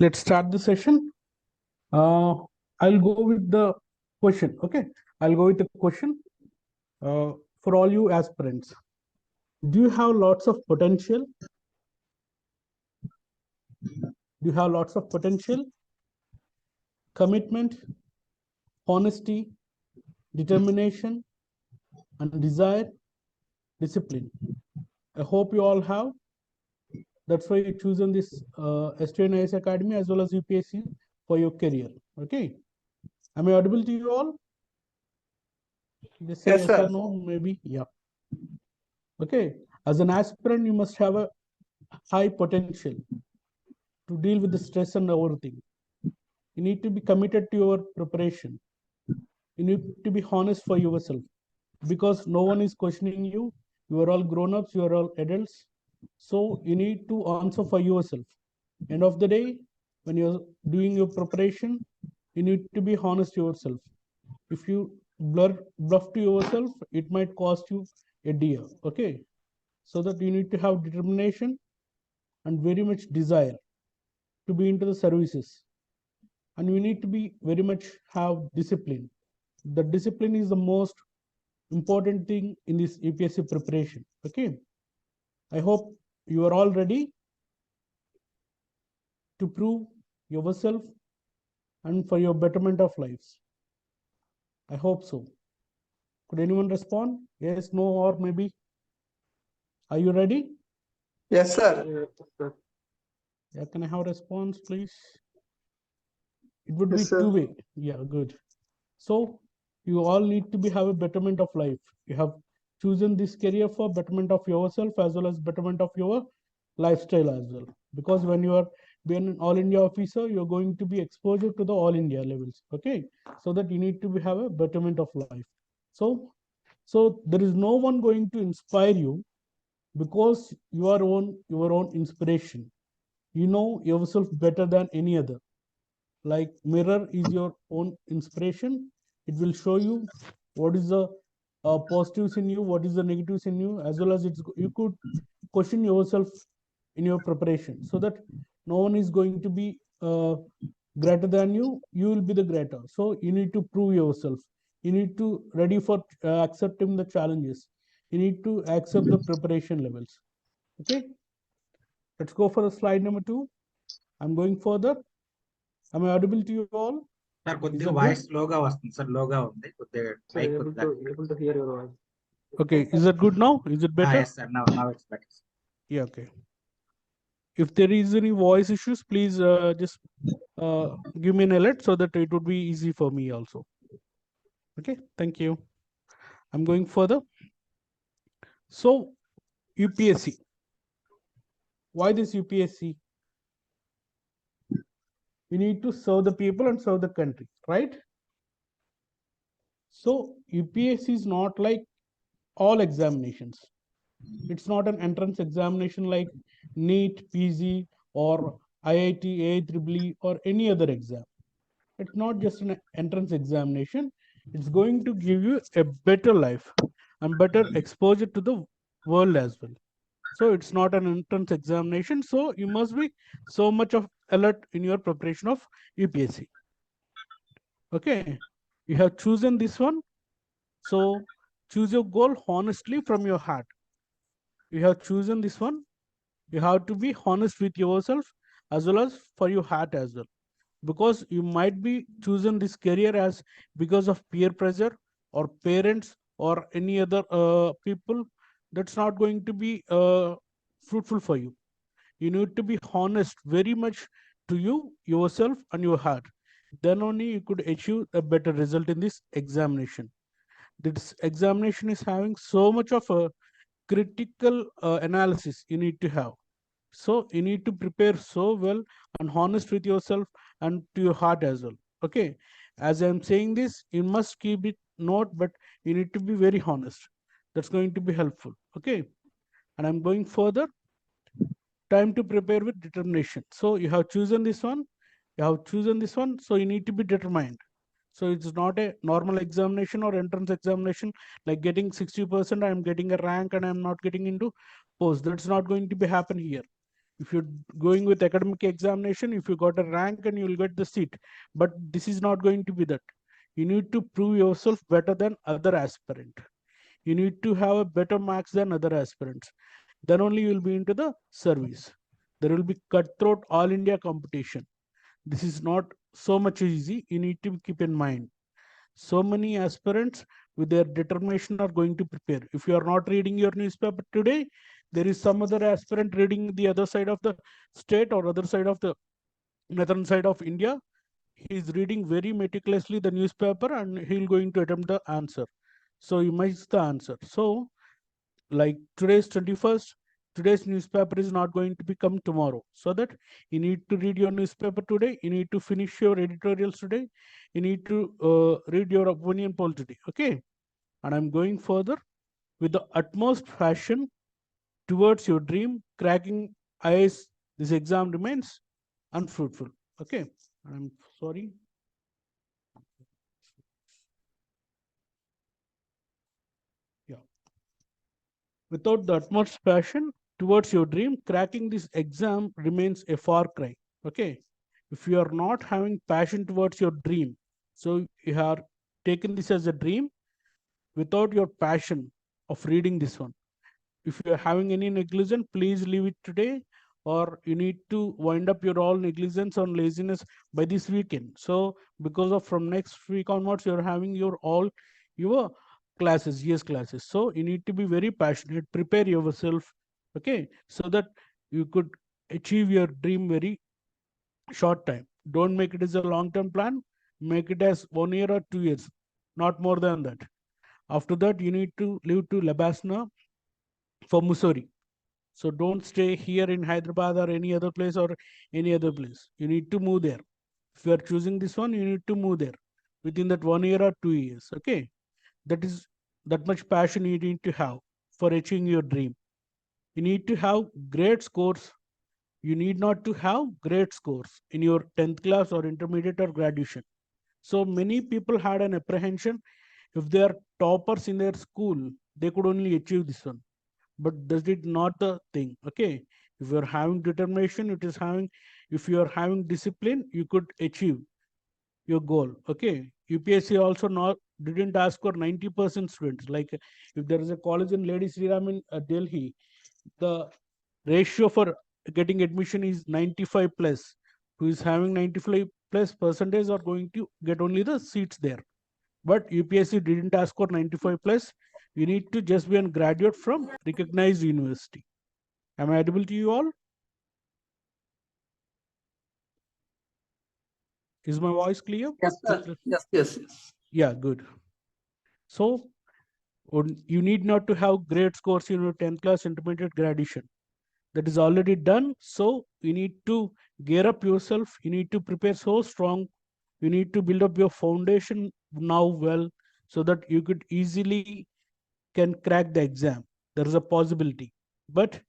let's start the session. I'll go with the question. Okay, I'll go with the question for all you aspirants. Do you have lots of potential? Do you have lots of potential, commitment, honesty, determination, and desire, discipline? I hope you all have. That's why you chosen this S2N IAS Academy as well as UPSC for your career. Okay. Am I audible to you all? Just say yes or no, maybe. Yeah. Okay. As an aspirant, you must have a high potential to deal with the stress and everything. You need to be committed to your preparation. You need to be honest for yourself because no one is questioning you. You are all grown-ups, you are all adults. So you need to answer for yourself. End of the day, when you're doing your preparation, you need to be honest to yourself. If you bluff to yourself, it might cost you a dear. Okay. So that you need to have determination and very much desire to be into the services. And we need to be very much have discipline. The discipline is the most important thing in this UPSC preparation. Okay. I hope you are all ready to prove yourself and for your betterment of lives. I hope so. Could anyone respond? Yes, no, or maybe? Are you ready? Yes, sir. Yeah, can I have a response, please? It would be Yes, sir. two-way. Yeah, good. So you all need to have a betterment of life. You have chosen this career for betterment of yourself as well as betterment of your lifestyle as well. Because when you are being an all India officer, you're going to be exposure to the all India levels. Okay, so that you need to have a betterment of life. So there is no one going to inspire you because you are your own inspiration. You know yourself better than any other. Like mirror is your own inspiration. It will show you what is the positives in you, what is the negatives in you, as well as you could question yourself in your preparation, so that no one is going to be greater than you. You will be the greater. So you need to prove yourself. You need to ready for accepting the challenges. You need to accept the preparation levels. Okay, let's go for the slide number 2. I'm going further. Am I audible to you all? Sir కొద్దిగా voice స్లోగా వస్తుంది sir, లోగా ఉంది కొద్దిగా mic Able to hear your voice. Okay, is that good now? Is it better? yes sir, now it's better. Yeah, okay. If there is any voice issues, please just give me an alert so that it would be easy for me also. Okay, thank you. I'm going further. So UPSC, why this UPSC? We need to serve the people and serve the country, right? So UPSC is not like all examinations. It's not an entrance examination like NEET, PG, or IIT, AAEEE, or any other exam. It's not just an entrance examination. It's going to give you a better life and better exposure to the world as well. So it's not an entrance examination. So you must be so much of alert in your preparation of UPSC. Okay, you have chosen this one. So choose your goal honestly from your heart. You have chosen this one. You have to be honest with yourself as well as for your heart as well, because you might be choosing this career as because of peer pressure or parents or any other people. That's not going to be fruitful for you. You need to be honest very much to you, yourself, and your heart. Then only you could achieve a better result in this examination. This examination is having so much of a critical analysis you need to have. So you need to prepare so well and honest with yourself and to your heart as well. Okay, as I'm saying this, you must keep it note, but you need to be very honest. That's going to be helpful. Okay, and I'm going further. Time to prepare with determination. So you have chosen this one. You have chosen this one. So you need to be determined. So it's not a normal examination or entrance examination like getting 60%. I'm getting a rank and I'm not getting into post. That's not going to be happen here. If you're going with academic examination, if you got a rank and you'll get the seat, but this is not going to be that. You need to prove yourself better than other aspirant. You need to have a better marks than other aspirants. Then only you will be into the service. There will be cutthroat all India competition. This is not so much easy. You need to keep in mind. So many aspirants with their determination are going to prepare. If you are not reading your newspaper today, there is some other aspirant reading the other side of the state or other side of the northern side of India. He is reading very meticulously the newspaper and he will going to attempt the answer. So you miss the answer. So like today's 21st, today's newspaper is not going to become tomorrow. So that you need to read your newspaper today, you need to finish your editorials today, you need to read your opinion poll today. Okay, and I'm going further. With the utmost passion towards your dream, cracking IAS, this exam remains unfruitful. Okay, I'm sorry. Without the utmost passion towards your dream, cracking this exam remains a far cry. Okay. If you are not having passion towards your dream, so you have taken this as a dream without your passion of reading this one. If you are having any negligence, please leave it today, or you need to wind up your all negligence or laziness by this weekend. So because of from next week onwards, you're having your all your classes, yes classes. So you need to be very passionate, prepare yourself, okay, so that you could achieve your dream very short time. Don't make it as a long-term plan. Make it as 1 year or 2 years, not more than that. After that, you need to leave to Labasna for Mussoorie. So don't stay here in Hyderabad or any other place or any other place. You need to move there. If you are choosing this one, you need to move there within that 1 year or 2 years. Okay. That is that much passion you need to have for achieving your dream. You need to have great scores. You need not to have great scores in your 10th class or intermediate or graduation. So many people had an apprehension if they are toppers in their school, they could only achieve this one, but that is not the thing. Okay, if you're having determination, it is having, if you are having discipline, you could achieve your goal. Okay, UPSC also not didn't ask for 90% students. Like if there is a college in Lady Sri Ram in Delhi, the ratio for getting admission is 95 plus. Who is having 95 plus percentage are going to get only the seats there. But UPSC didn't ask for 95 plus. You need to just be a graduate from recognized university. Am I audible to you all? Is my voice clear? Yes, sir. Yes. Yeah, good. So you need not to have great scores in your 10th class intermediate graduation. That is already done. So you need to gear up yourself. You need to prepare so strong. You need to build up your foundation now well, so that you could easily can crack the exam. There is a possibility, but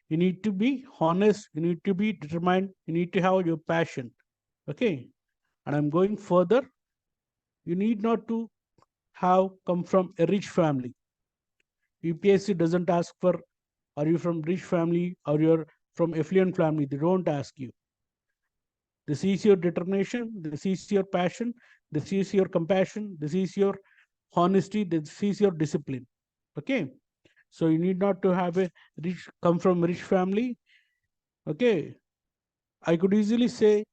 you need to be honest, you need to be determined, you need to have your passion. Okay, and I'm going further. You need not to have come from a rich family. UPSC doesn't ask for are you from rich family or you're from affluent family. They don't ask you. This is your determination, this is your passion, this is your compassion, this is your honesty, this is your discipline. Okay, so you need not to have a rich come from rich family. Okay, I could easily say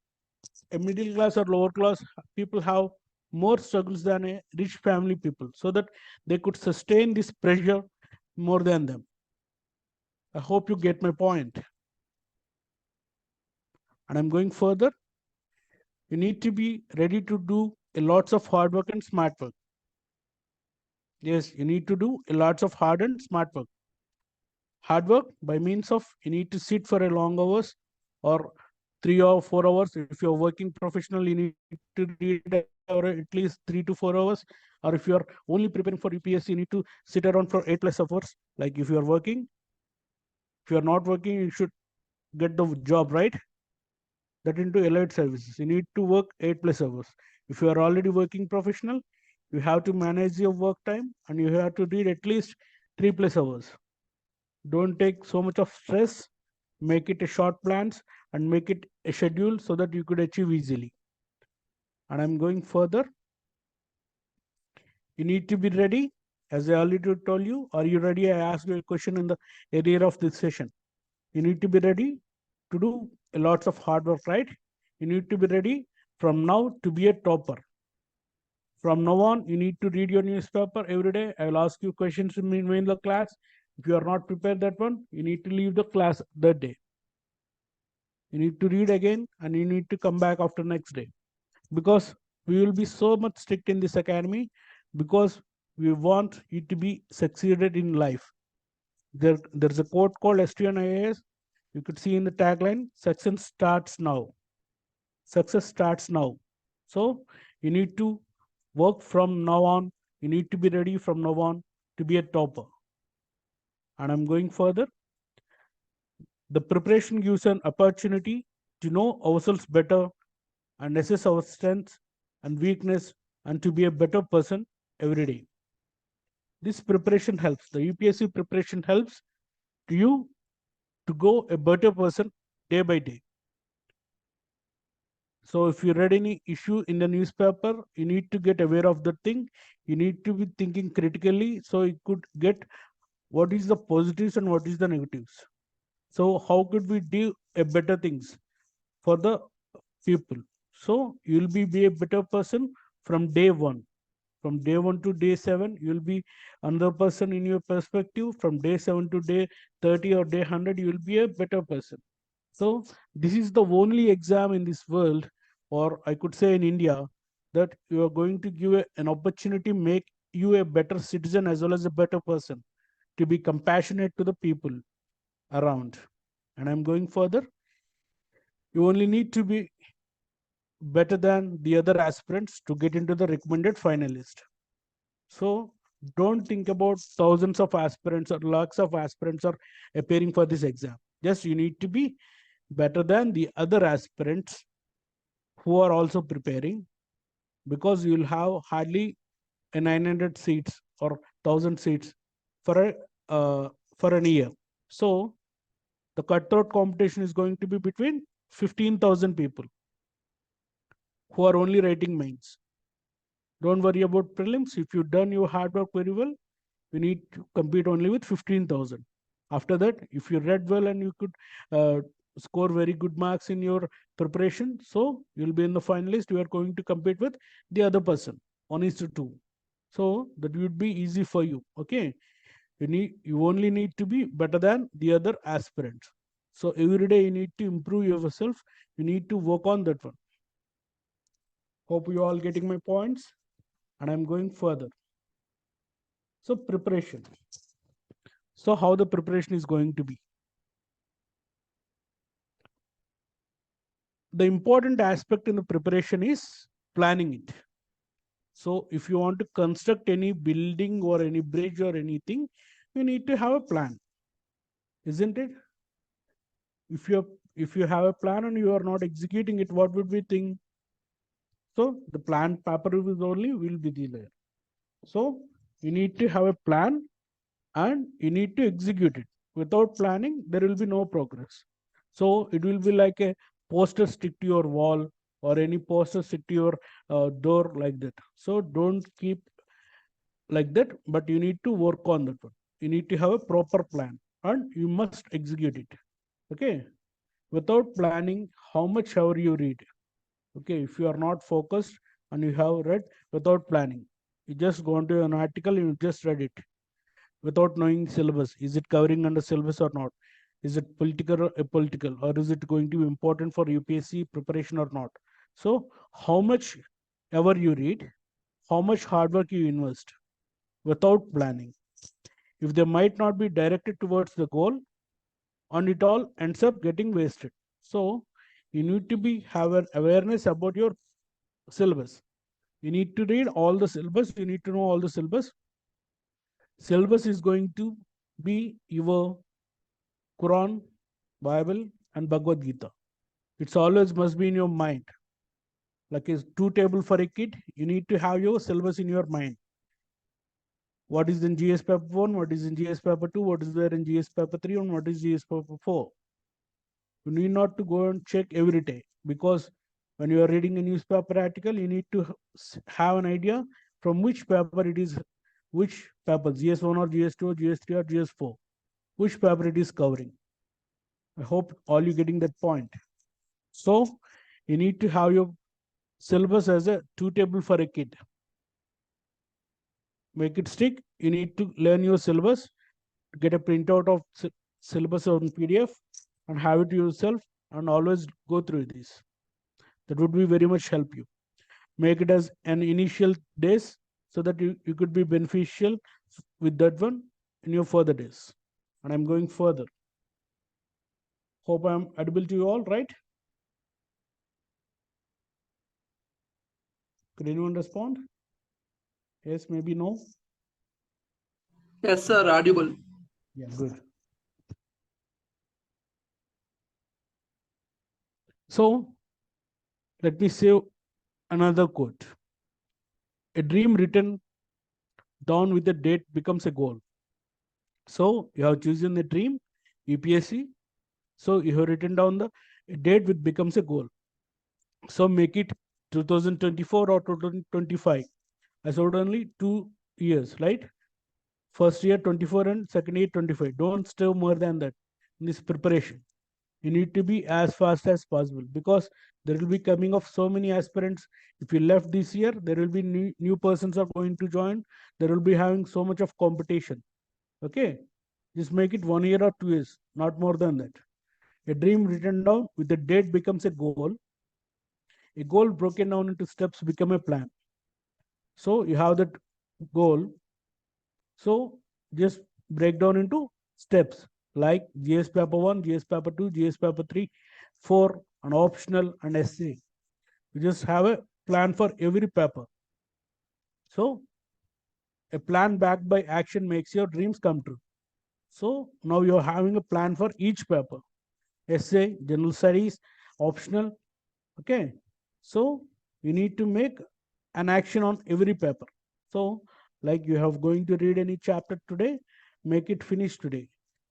a middle class or lower class people have more struggles than a rich family people, so that they could sustain this pressure more than them. I hope you get my point. And I'm going further. You need to be ready to do a lots of hard work and smart work. Yes, you need to do a lots of hard and smart work. Hard work by means of you need to sit for a long hours or 3 or 4 hours. If you're working professional, you need to read at least 3 to 4 hours. Or if you're only preparing for UPSC, you need to sit around for 8+ hours. Like if you're working, if you're not working, you should get the job, right? That into allied services. You need to work 8+ hours. If you are already working professional, you have to manage your work time and you have to read at least 3+ hours. Don't take so much of stress. make it a short plans, and make it a schedule so that you could achieve easily. And I'm going further. You need to be ready. As I already told you, are you ready? I asked you a question in the earlier of this session. You need to be ready to do lots of hard work, right? You need to be ready from now to be a topper. From now on, you need to read your newspaper every day. I will ask you questions in the class. If you are not prepared that one, you need to leave the class that day. You need to read again and you need to come back after next day. Because we will be so much strict in this academy, because we want you to be succeeded in life. There's a quote called S2N IAS. You could see in the tagline, success starts now. Success starts now. So you need to work from now on. You need to be ready from now on to be a topper. And I'm going further. The preparation gives an opportunity to know ourselves better and assess our strengths and weakness and to be a better person every day. This preparation helps. The UPSC preparation helps to you to go a better person day by day. So if you read any issue in the newspaper, you need to get aware of the thing. You need to be thinking critically so you could get what is the positives and what is the negatives. So how could we do a better things for the people? So you'll be a better person from day one. From day 1 to day 7, you'll be another person in your perspective. From day 7 to day 30 or day 100, you'll be a better person. So this is the only exam in this world, or I could say in India, that you are going to give an opportunity, make you a better citizen as well as a better person, to be compassionate to the people around. And I'm going further. You only need to be better than the other aspirants to get into the recommended finalist. So don't think about thousands of aspirants or lakhs of aspirants are appearing for this exam. Just you need to be better than the other aspirants who are also preparing, because you'll have hardly a 900 seats or 1000 seats for an year. So the cutthroat competition is going to be between 15,000 people who are only writing mains. Don't worry about prelims. If you've done your hard work very well, you need to compete only with 15,000. After that, if you read well and you could score very good marks in your preparation, so you'll be in the finalist. You are going to compete with the other person, 1:2. So that would be easy for you. Okay, you only need to be better than the other aspirants. So every day you need to improve yourself. You need to work on that one. Hope you all getting my points. And I'm going further. So preparation. So how the preparation is going to be? The important aspect in the preparation is planning it. So if you want to construct any building or any bridge or anything, you need to have a plan, isn't it? If you have a plan and you are not executing it, what would we think? So the plan paper is only will be there. So you need to have a plan and you need to execute it. Without planning, there will be no progress. So it will be like a poster stick to your wall or any poster stick to your door like that. So don't keep like that, but you need to work on that one. You need to have a proper plan and you must execute it. Okay. Without planning, how much ever you read. Okay. If you are not focused and you have read without planning, you just go into an article, you just read it without knowing syllabus. Is it covering under syllabus or not? Is it political or apolitical, or is it going to be important for UPSC preparation or not? So how much ever you read, how much hard work you invest without planning, if they might not be directed towards the goal, and it all ends up getting wasted. So you need to be have an awareness about your syllabus. You need to read all the syllabus. You need to know all the syllabus. Syllabus is going to be your Quran, Bible, and Bhagavad Gita. It's always must be in your mind. Like a 2 table for a kid, you need to have your syllabus in your mind. What is in GS paper 1, what is in GS paper 2, what is there in GS paper 3, and what is GS paper 4. You need not to go and check every day, because when you are reading a newspaper article, you need to have an idea from which paper it is, which paper, GS1 or GS2 or GS3 or GS4, which paper it is covering. I hope all you getting that point. So you need to have your syllabus as a 2 table for a kid. Make it stick. You need to learn your syllabus, get a printout of syllabus on PDF and have it yourself, and always go through this. That would be very much help you. Make it as an initial days so that you could be beneficial with that one in your further days. And I'm going further. Hope I'm audible to you all, right? Could anyone respond? Yes, maybe no. Yes, sir. Audible. Yeah, good. So let me say another quote. A dream written down with a date becomes a goal. So you have chosen the dream, UPSC. So you have written down the date which becomes a goal. So make it 2024 or 2025. I said only 2 years, right? First year 24 and second year 25. Don't stay more than that in this preparation. You need to be as fast as possible, because there will be coming of so many aspirants. If you left this year, there will be new persons are going to join. There will be having so much of competition. Okay, just make it 1 year or 2 years, not more than that. A dream written down with a date becomes a goal. A goal broken down into steps become a plan. So you have that goal. So just break down into steps like GS paper 1, GS paper 2, GS paper 3, 4, and optional and essay. You just have a plan for every paper. So a plan backed by action makes your dreams come true. So now you're having a plan for each paper. Essay, general studies, optional. Okay. So you need to make an action on every paper. So like you have going to read any chapter today, make it finish today.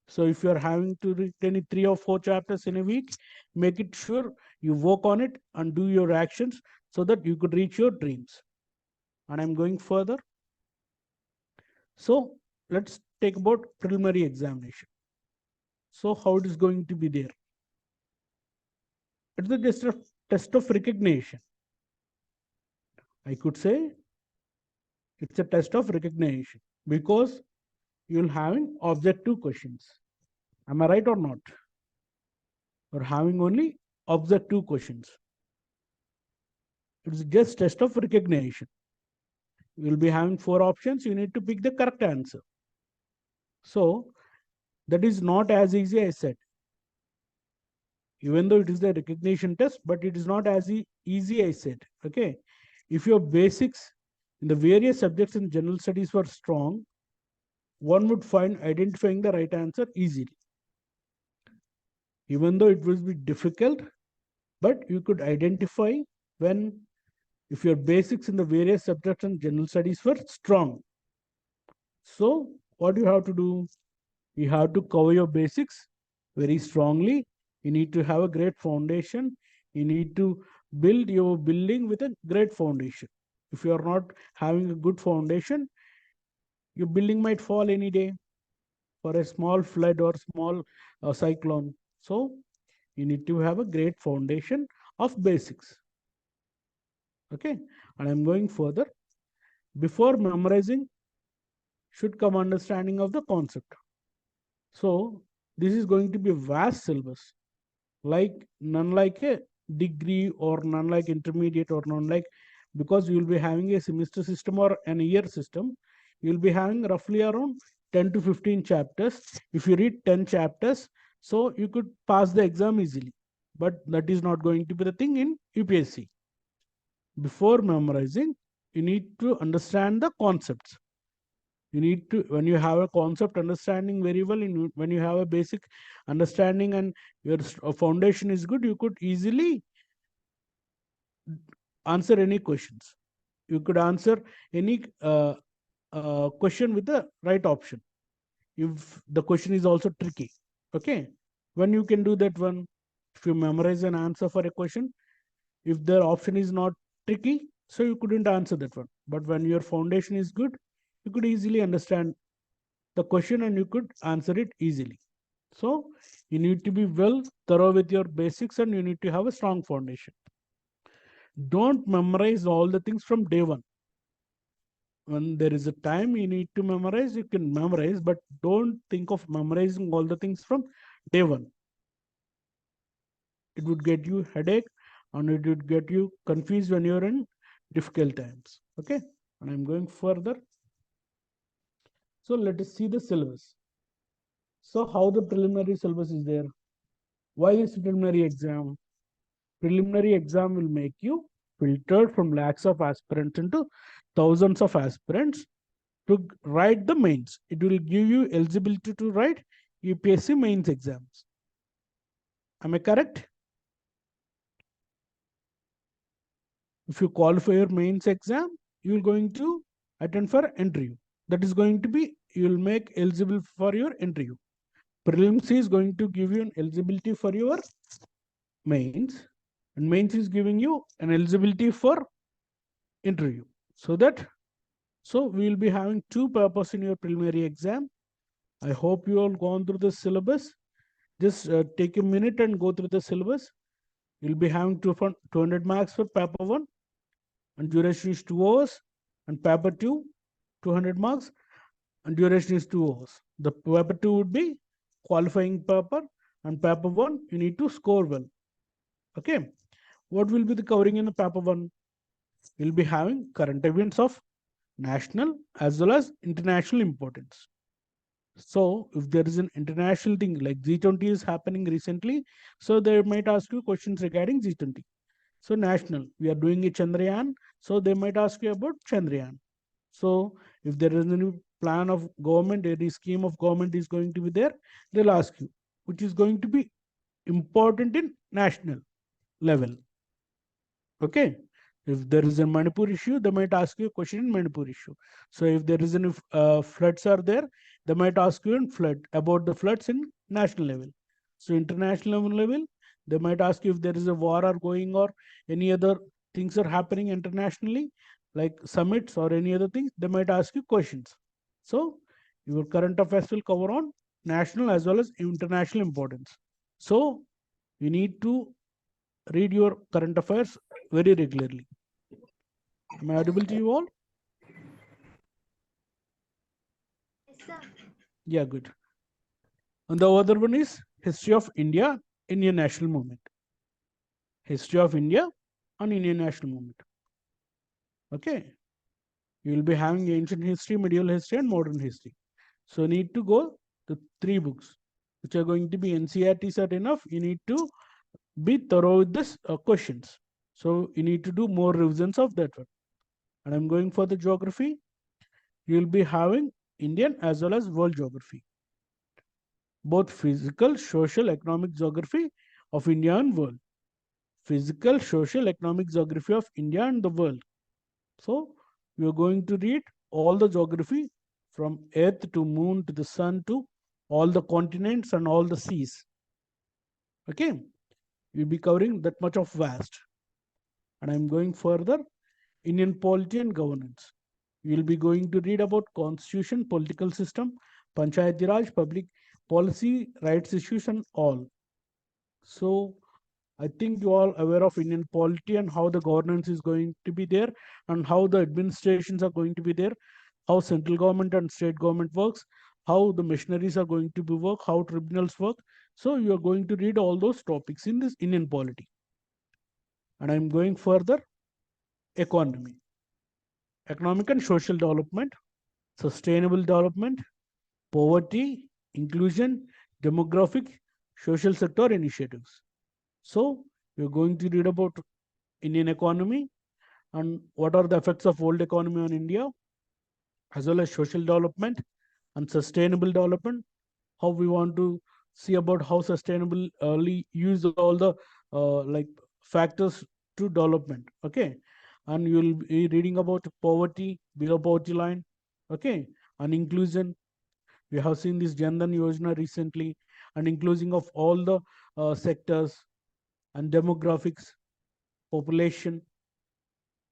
So if you are having to read any 3 or 4 chapters in a week, make it sure you work on it and do your actions so that you could reach your dreams. And I'm going further. So let's take about preliminary examination. So how it is going to be there? It's a test of recognition. I could say it's a test of recognition because you'll having objective questions. Am I right or not? Or having only objective questions. It's just test of recognition. You'll be having 4 options. You need to pick the correct answer. So that is not as easy as I said. Even though it is the recognition test, but it is not as easy as I said. Okay. If your basics in the various subjects in general studies were strong, one would find identifying the right answer easily. Even though it will be difficult, but you could identify when if your basics in the various subjects and general studies were strong. So what do you have to do? You have to cover your basics very strongly. You need to have a great foundation. You need to build your building with a great foundation. If you are not having a good foundation, your building might fall any day for a small flood or small cyclone. So you need to have a great foundation of basics. Okay, and I'm going further. Before memorizing should come understanding of the concept. So this is going to be a vast syllabus, like none like a degree or none like intermediate or none like, because you will be having a semester system or an year system. You will be having roughly around 10 to 15 chapters. If you read 10 chapters, so you could pass the exam easily, but that is not going to be the thing in UPSC. Before memorizing, you need to understand the concepts. You need to, when you have a concept understanding very well, when you have a basic understanding and your foundation is good, you could easily answer any questions. You could answer any question with the right option if the question is also tricky. Okay, when you can do that one, If you memorize an answer for a question, if the option is not tricky, so you couldn't answer that one. But when your foundation is good, you could easily understand the question and you could answer it easily. So you need to be well thorough with your basics and you need to have a strong foundation. Don't memorize all the things from day one. When there is a time you need to memorize, you can memorize, but don't think of memorizing all the things from day one. It would get you headache and it would get you confused when you're in difficult times. Okay, and I'm going further. So let us see the syllabus. So how the preliminary syllabus is there? Why is preliminary exam? Preliminary exam will make you filtered from lakhs of aspirants into thousands of aspirants to write the mains. It will give you eligibility to write UPSC mains exams. Am I correct? If you qualify your mains exam, you are going to attend for interview. That is going to be, you will make eligible for your interview. Prelims is going to give you an eligibility for your mains, and mains is giving you an eligibility for interview. So we will be having two papers in your preliminary exam. I hope you all gone through the syllabus. Just take a minute and go through the syllabus. You'll be having 200 marks for paper 1 and duration is 2 hours, and paper 2 200 marks and duration is 2 hours. The paper 2 would be qualifying paper and paper 1 you need to score well. Okay, what will be the covering in the paper 1? We'll be having current events of national as well as international importance. So if there is an international thing like G20 is happening recently, so they might ask you questions regarding G20. So national, we are doing a Chandrayaan, so they might ask you about Chandrayaan. So if there is any plan of government, any scheme of government is going to be there, they'll ask you, which is going to be important in national level. Okay. If there is a Manipur issue, they might ask you a question in Manipur issue. So if there is any floods are there, they might ask you in flood about the floods in national level. So international level, they might ask you if there is a war or going or any other things are happening internationally, like summits or any other things, they might ask you questions. So your current affairs will cover on national as well as international importance. So you need to read your current affairs very regularly. Am I audible to you all? Yes, sir. Yeah, good. And the other one is history of India, Indian national movement. History of India and Indian national movement. Okay. You will be having ancient history, medieval history, and modern history. So you need to go to 3 books, which are going to be NCERTs are enough. You need to be thorough with this questions. So you need to do more revisions of that one. And I'm going for the geography. You will be having Indian as well as world geography. Both physical, social, economic geography of India and world. Physical, social, economic geography of India and the world. So we are going to read all the geography from Earth to Moon to the Sun to all the continents and all the seas. Okay, we'll be covering that much of vast. And I'm going further. Indian polity and governance. You'll be going to read about constitution, political system, Panchayati Raj, public policy, rights issues, and all. So I think you all aware of Indian polity and how the governance is going to be there and how the administrations are going to be there, how central government and state government works, how the machineries are going to be work, how tribunals work. So you are going to read all those topics in this Indian polity. And I'm going further. Economy. Economic and social development, sustainable development, poverty, inclusion, demographic, social sector initiatives. So we're going to read about Indian economy and what are the effects of world economy on India, as well as social development and sustainable development, how we want to see about how sustainable use all the like factors to development. Okay, and you will be reading about poverty, below poverty line. Okay, and inclusion. We have seen this Jan Dhan Yojana recently, and inclusion of all the sectors. and demographics, population,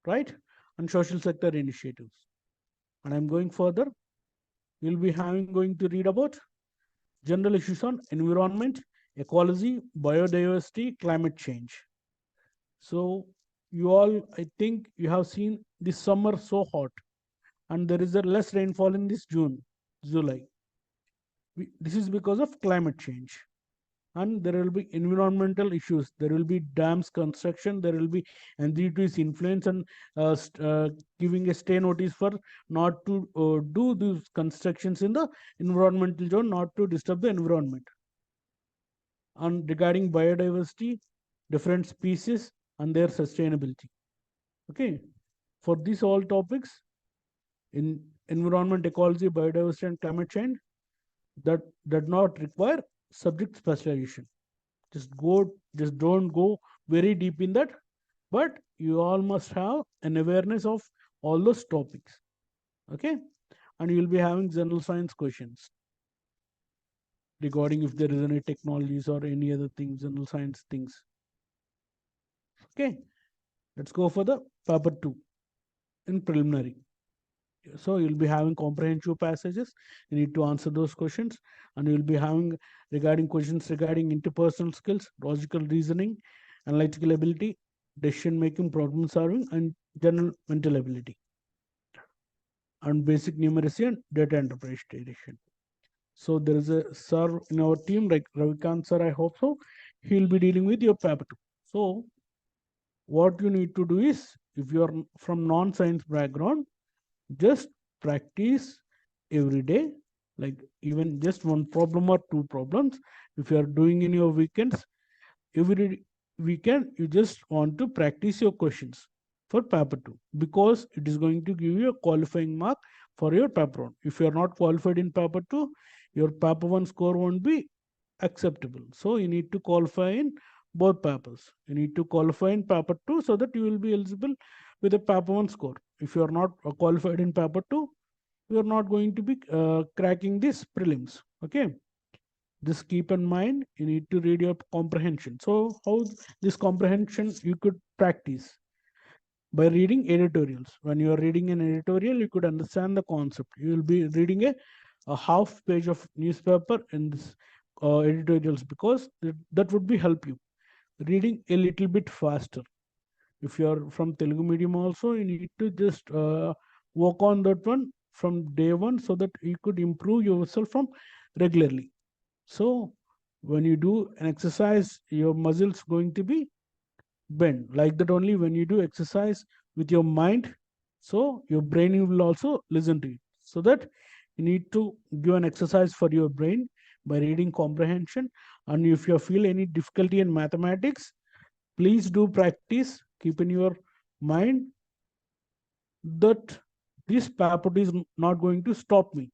right? And social sector initiatives. And I'm going further. You'll be going to read about general issues on environment, ecology, biodiversity, climate change. So you all, I think you have seen this summer so hot, and there is a less rainfall in this July. This is because of climate change. And there will be environmental issues. There will be dams construction. There will be NGT's influence and giving a stay notice for not to do these constructions in the environmental zone, not to disturb the environment. And regarding biodiversity, different species and their sustainability. Okay, for these all topics in environment, ecology, biodiversity, and climate change, that not require subject specialization. Just don't go very deep in that, but you all must have an awareness of all those topics. Okay, and you'll be having general science questions regarding if there is any technologies or any other things, general science things. Okay, let's go for the paper 2 in preliminary. So you'll be having comprehensive passages. You need to answer those questions, and you'll be having regarding questions regarding interpersonal skills, logical reasoning, analytical ability, decision making, problem solving, and general mental ability, and basic numeracy and data interpretation. So there is a sir in our team, like Ravikant sir, I hope so. He'll be dealing with your paper 2. So what you need to do is, if you are from non-science background, just practice every day, like even just one problem or two problems. If you are doing in your weekends, every weekend you just want to practice your questions for paper 2, because it is going to give you a qualifying mark for your paper 1. If you are not qualified in paper 2, your paper 1 score won't be acceptable. So you need to qualify in both papers. You need to qualify in paper 2 so that you will be eligible with a paper 1 score. If you are not qualified in paper 2, you are not going to be cracking this prelims. Okay, just keep in mind, you need to read your comprehension. So how this comprehension you could practice? By reading editorials. When you are reading an editorial, you could understand the concept. You will be reading a half page of newspaper in this editorials, because that would be help you reading a little bit faster. If you are from Telugu medium also, you need to just work on that one from day one, so that you could improve yourself from regularly. So when you do an exercise, your muscles going to be bend like that only. When you do exercise with your mind, so your brain will also listen to it. So that you need to give an exercise for your brain by reading comprehension. And if you feel any difficulty in mathematics, please do practice. Keep in your mind that this paper is not going to stop me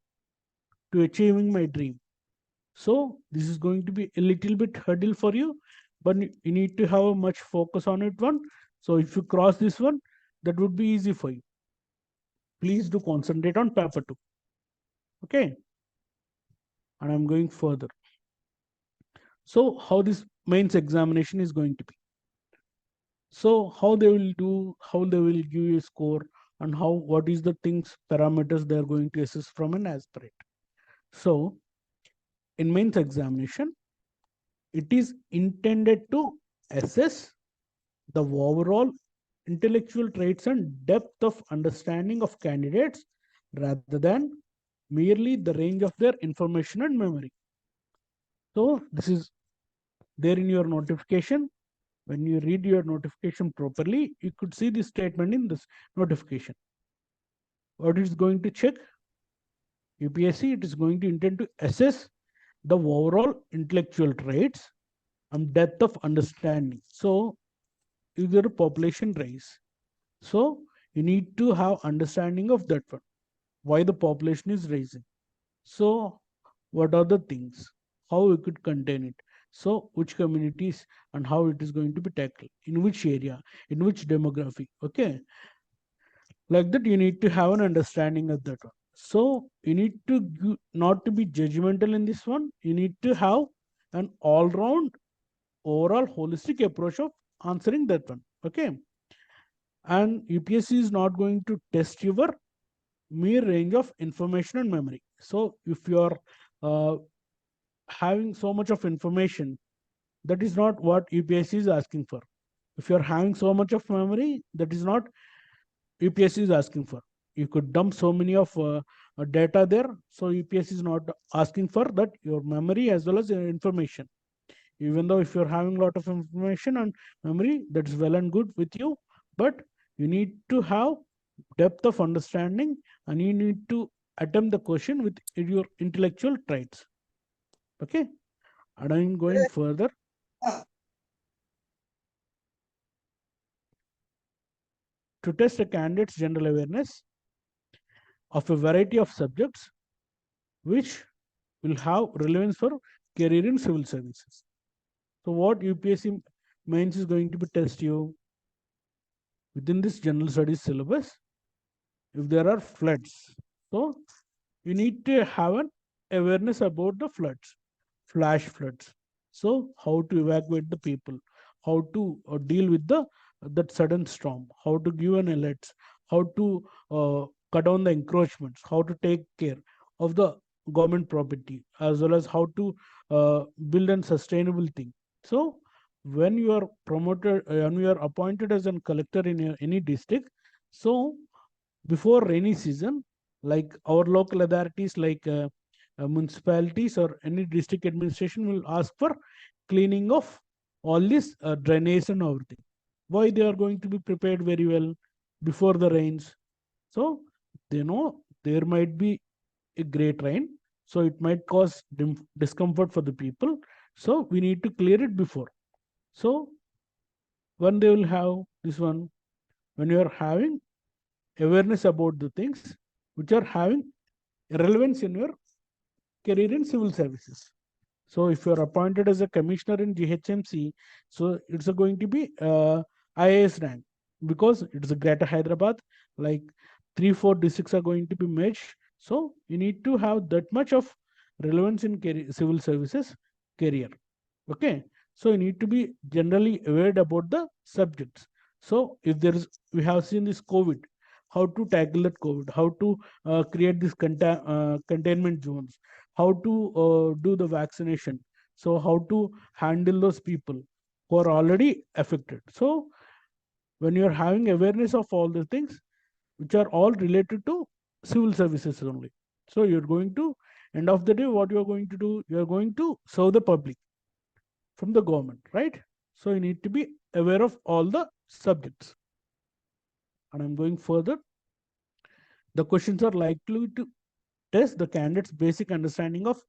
to achieving my dream. So this is going to be a little bit hurdle for you, but you need to have much focus on it one. So if you cross this one, that would be easy for you. Please do concentrate on paper 2. Okay, and I'm going further. So how this mains examination is going to be? So how they will do, how they will give you a score, and how, what is the things, parameters they are going to assess from an aspirant. So in mains examination, it is intended to assess the overall intellectual traits and depth of understanding of candidates, rather than merely the range of their information and memory. So this is there in your notification. When you read your notification properly, you could see this statement in this notification. What is going to check? UPSC, it is going to intend to assess the overall intellectual traits and depth of understanding. So is there a population rise? So you need to have understanding of that one, why the population is rising. So what are the things, how we could contain it, so which communities and how it is going to be tackled, in which area, in which demography. Okay, like that you need to have an understanding of that one. So you need to not to be judgmental in this one. You need to have an all round overall holistic approach of answering that one. Okay. And UPSC is not going to test your mere range of information and memory. So if you are having so much of information, that is not what UPSC is asking for. If you are having so much of memory, that is not UPSC is asking for. You could dump so many of data there. So UPSC is not asking for that, your memory as well as your information. Even though if you're having a lot of information and memory, that's well and good with you, but you need to have depth of understanding and you need to attempt the question with your intellectual traits. Okay. And I'm going further. To test a candidate's general awareness of a variety of subjects which will have relevance for career in civil services. So what UPSC mains is going to be test you within this general studies syllabus. If there are floods, so you need to have an awareness about the floods, flash floods. So how to evacuate the people, how to deal with the that sudden storm, how to give an alerts, how to cut down the encroachments, how to take care of the government property, as well as how to build a sustainable thing. So when you are promoted, when you are appointed as a collector in any district, so before rainy season, like our local authorities, like municipalities or any district administration will ask for cleaning of all this drainage and everything. Why they are going to be prepared very well before the rains? So they know there might be a great rain, so it might cause discomfort for the people. So we need to clear it before. So when they will have this one, when you are having awareness about the things which are having relevance in your career in civil services. So if you are appointed as a commissioner in GHMC, so it's going to be IAS rank, because it's a Greater Hyderabad, like 3-4 districts are going to be merged. So you need to have that much of relevance in civil services career. Okay. So you need to be generally aware about the subjects. So if there is, we have seen this COVID, how to tackle that COVID, how to create this containment zones, how to do the vaccination, so how to handle those people who are already affected. So when you are having awareness of all the things which are all related to civil services only, so you're going to, end of the day, what you're going to do, you're going to serve the public from the government, right? So you need to be aware of all the subjects. And I'm going further. The questions are likely to test the candidate's basic understanding of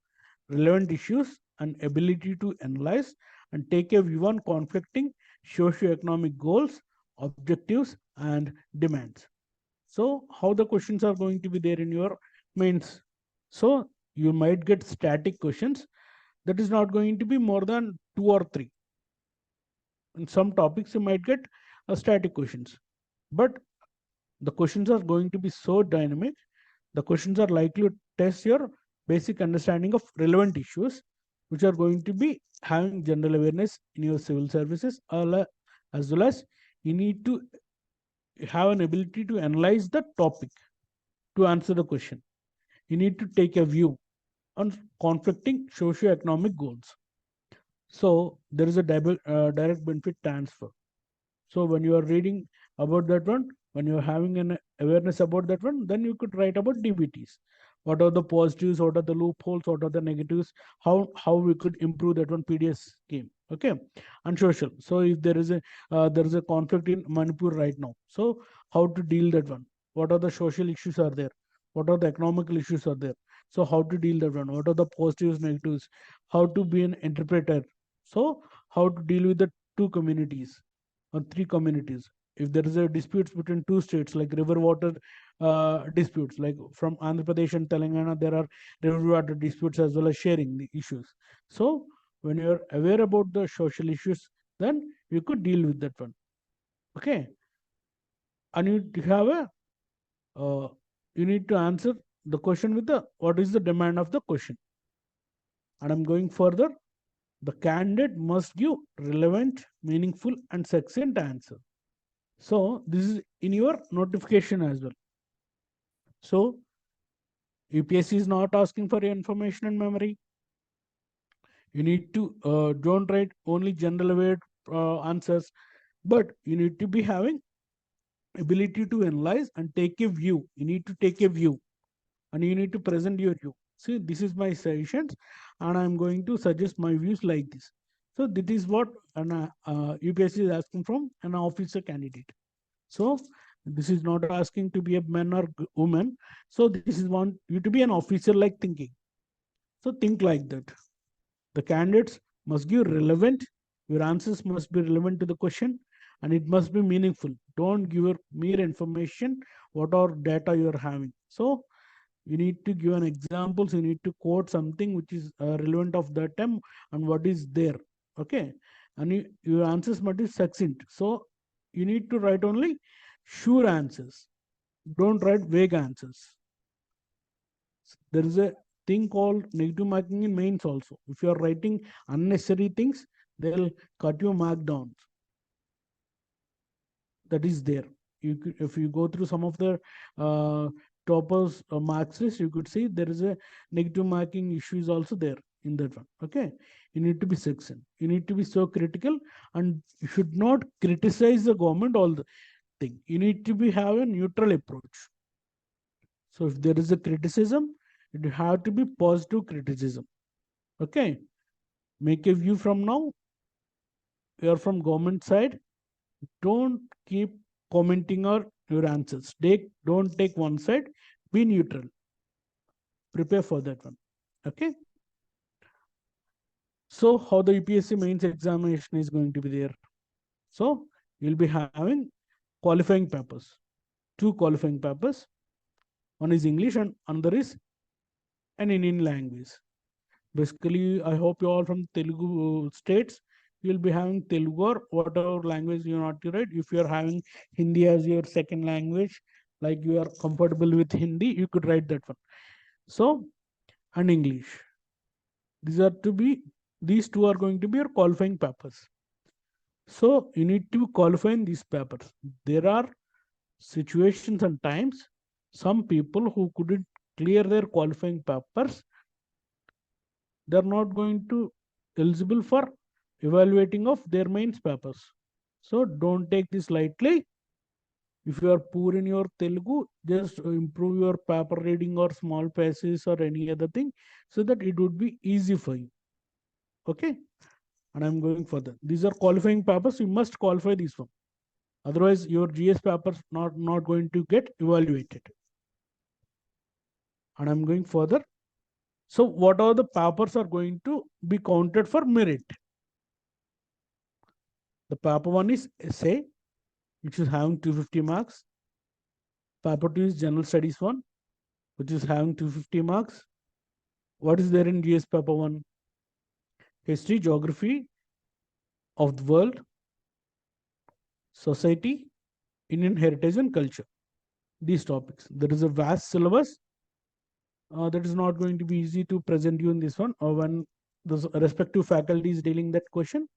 relevant issues and ability to analyze and take a view on conflicting socio-economic goals, objectives, and demands. So how the questions are going to be there in your mains? So you might get static questions. That is not going to be more than 2 or 3. In some topics, you might get static questions. But the questions are going to be so dynamic. The questions are likely to test your basic understanding of relevant issues, which are going to be having general awareness in your civil services, as well as you need to have an ability to analyze the topic to answer the question. You need to take a view on conflicting socio-economic goals. So there is a direct benefit transfer. So when you are reading about that one, when you're having an awareness about that one, then you could write about DBTs. What are the positives, what are the loopholes, what are the negatives, how we could improve that one PDS scheme. Okay. And social. So if there is a conflict in Manipur right now, so how to deal that one? What are the social issues are there? What are the economical issues are there? So how to deal that one? What are the positives, negatives? How to be an interpreter? So how to deal with the two communities or 3 communities? If there is a disputes between 2 states, like river water disputes, like from Andhra Pradesh and Telangana, there are river water disputes as well as sharing the issues. So when you are aware about the social issues, then you could deal with that one. Okay. And you have a you need to answer the question with the what is the demand of the question. And I'm going further. The candidate must give relevant, meaningful, and succinct answer. So this is in your notification as well. So UPSC is not asking for your information and memory. You need to don't write only general aware answers, but you need to be having ability to analyze and take a view. You need to take a view, and you need to present your view. See, this is my suggestions, and I'm going to suggest my views like this. So this is what an UPSC is asking from an officer candidate. So this is not asking to be a man or woman. So this is want you to be an officer like thinking. So think like that. The candidates must give relevant. Your answers must be relevant to the question, and it must be meaningful. Don't give your mere information. What are data you are having? So you need to give an examples. You need to quote something which is relevant of that time and what is there. Okay, and your answers must be succinct. So you need to write only sure answers. Don't write vague answers. There is a thing called negative marking in mains also. If you are writing unnecessary things, they'll cut your mark down. That is there. If you go through some of the toppers marks list, you could see there is a negative marking issue is also there in that one. Okay, you need to be section. You need to be so critical, and you should not criticize the government all the thing. You need to be have a neutral approach. So if there is a criticism, it have to be positive criticism. Okay, make a view from now. You are from government side. Don't keep commenting on your answers. Don't take one side. Be neutral. Prepare for that one. Okay. So how the UPSC mains examination is going to be there? So you'll be having qualifying papers. 2 qualifying papers. One is English and another is an Indian language. Basically, I hope you all from Telugu states. You'll be having Telugu or whatever language you want to write. If you're having Hindi as your second language, like you are comfortable with Hindi, you could write that one. So, and English. These two are going to be your qualifying papers. So you need to qualify in these papers. There are situations and times some people who couldn't clear their qualifying papers, they're not going to eligible for evaluating of their mains papers. So don't take this lightly. If you are poor in your Telugu, just improve your paper reading or small passages or any other thing so that it would be easy for you. Okay. And I'm going further. These are qualifying papers. You must qualify this one. Otherwise, your GS papers not going to get evaluated. And I'm going further. So what are the papers are going to be counted for merit? The paper 1 is essay, which is having 250 marks. Paper 2 is general studies 1, which is having 250 marks. What is there in GS paper 1? History, geography of the world, society, Indian heritage and culture. These topics. There is a vast syllabus that is not going to be easy to present you in this one, or when the respective faculty is dealing that question,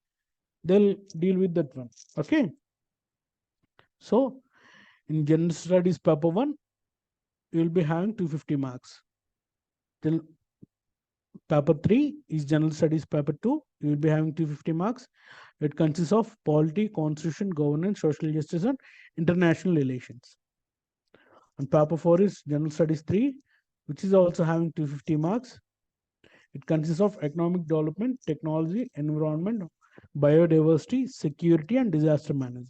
they'll deal with that one. Okay. So in general studies paper 1, you will be having 250 marks. Till paper 3 is general studies paper 2, you will be having 250 marks. It consists of polity, constitution, governance, social justice, and international relations. And paper 4 is general studies 3, which is also having 250 marks. It consists of economic development, technology, environment, biodiversity, security, and disaster management.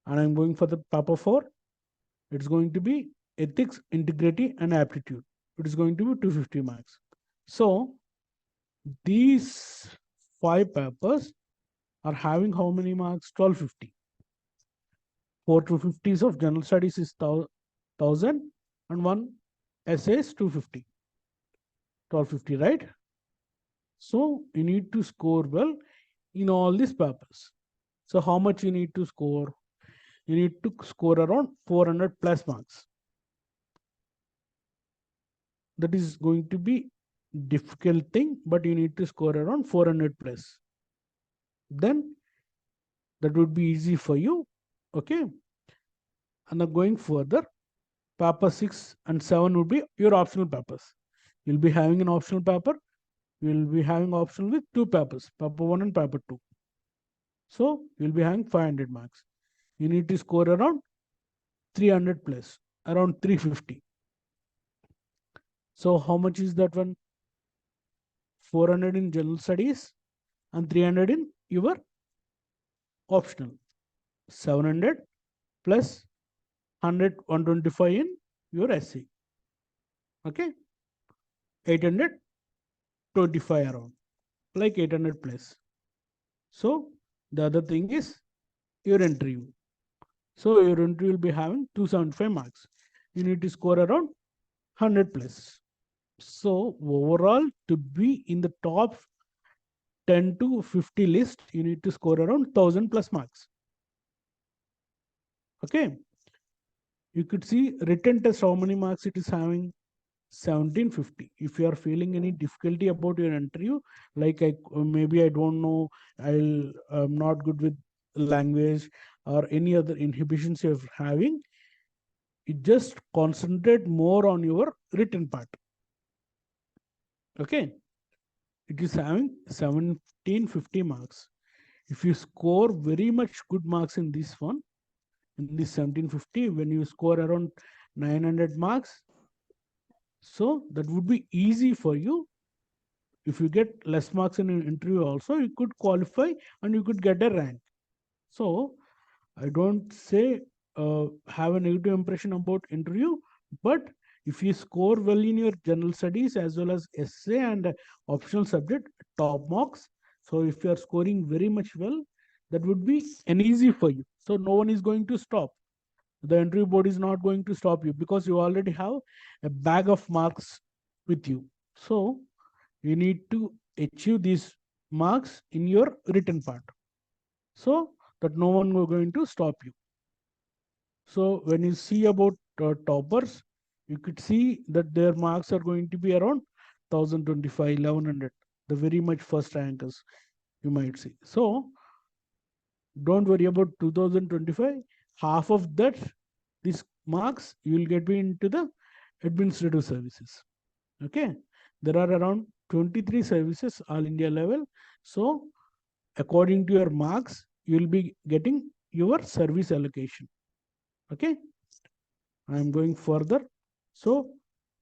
And I'm going for the paper 4. It's going to be ethics, integrity, and aptitude. It is going to be 250 marks. So these 5 papers are having how many marks? 1250. 4 250s of general studies is 1000, and 1 essay is 250. 1250, right? So you need to score well in all these papers. So how much you need to score? You need to score around 400 plus marks. That is going to be difficult thing, but you need to score around 400 plus. Then that would be easy for you. Okay. And then going further, paper 6 and 7 would be your optional papers. You'll be having an optional paper. You'll be having optional with two papers, paper 1 and paper 2. So you'll be having 500 marks. You need to score around 300 plus, around 350. So how much is that one? 400 in general studies and 300 in your optional. 700 plus 100, 125 in your essay. Okay. 825 around, like 800 plus. So the other thing is your interview. So your interview will be having 275 marks. You need to score around 100 plus. So overall, to be in the top 10 to 50 list, you need to score around 1000 plus marks. Okay. You could see written test, how many marks it is having? 1750. If you are feeling any difficulty about your interview, like maybe I don't know, I'm not good with language or any other inhibitions you're having, you just concentrate more on your written part. Okay. It is having 1750 marks. If you score very much good marks in this one, in this 1750, when you score around 900 marks, so that would be easy for you. If you get less marks in an interview also, you could qualify and you could get a rank. So I don't say have a negative impression about interview, but if you score well in your general studies as well as essay and optional subject, top marks. So if you are scoring very much well, that would be an easy for you. So no one is going to stop. The interview board is not going to stop you because you already have a bag of marks with you. So you need to achieve these marks in your written part, so that no one is going to stop you. So when you see about toppers, you could see that their marks are going to be around 1025, 1100, the very much first rankers you might see. So don't worry about 2025. Half of that, these marks, you will get into the administrative services. Okay. There are around 23 services all India level. So according to your marks, you will be getting your service allocation. Okay. I am going further. So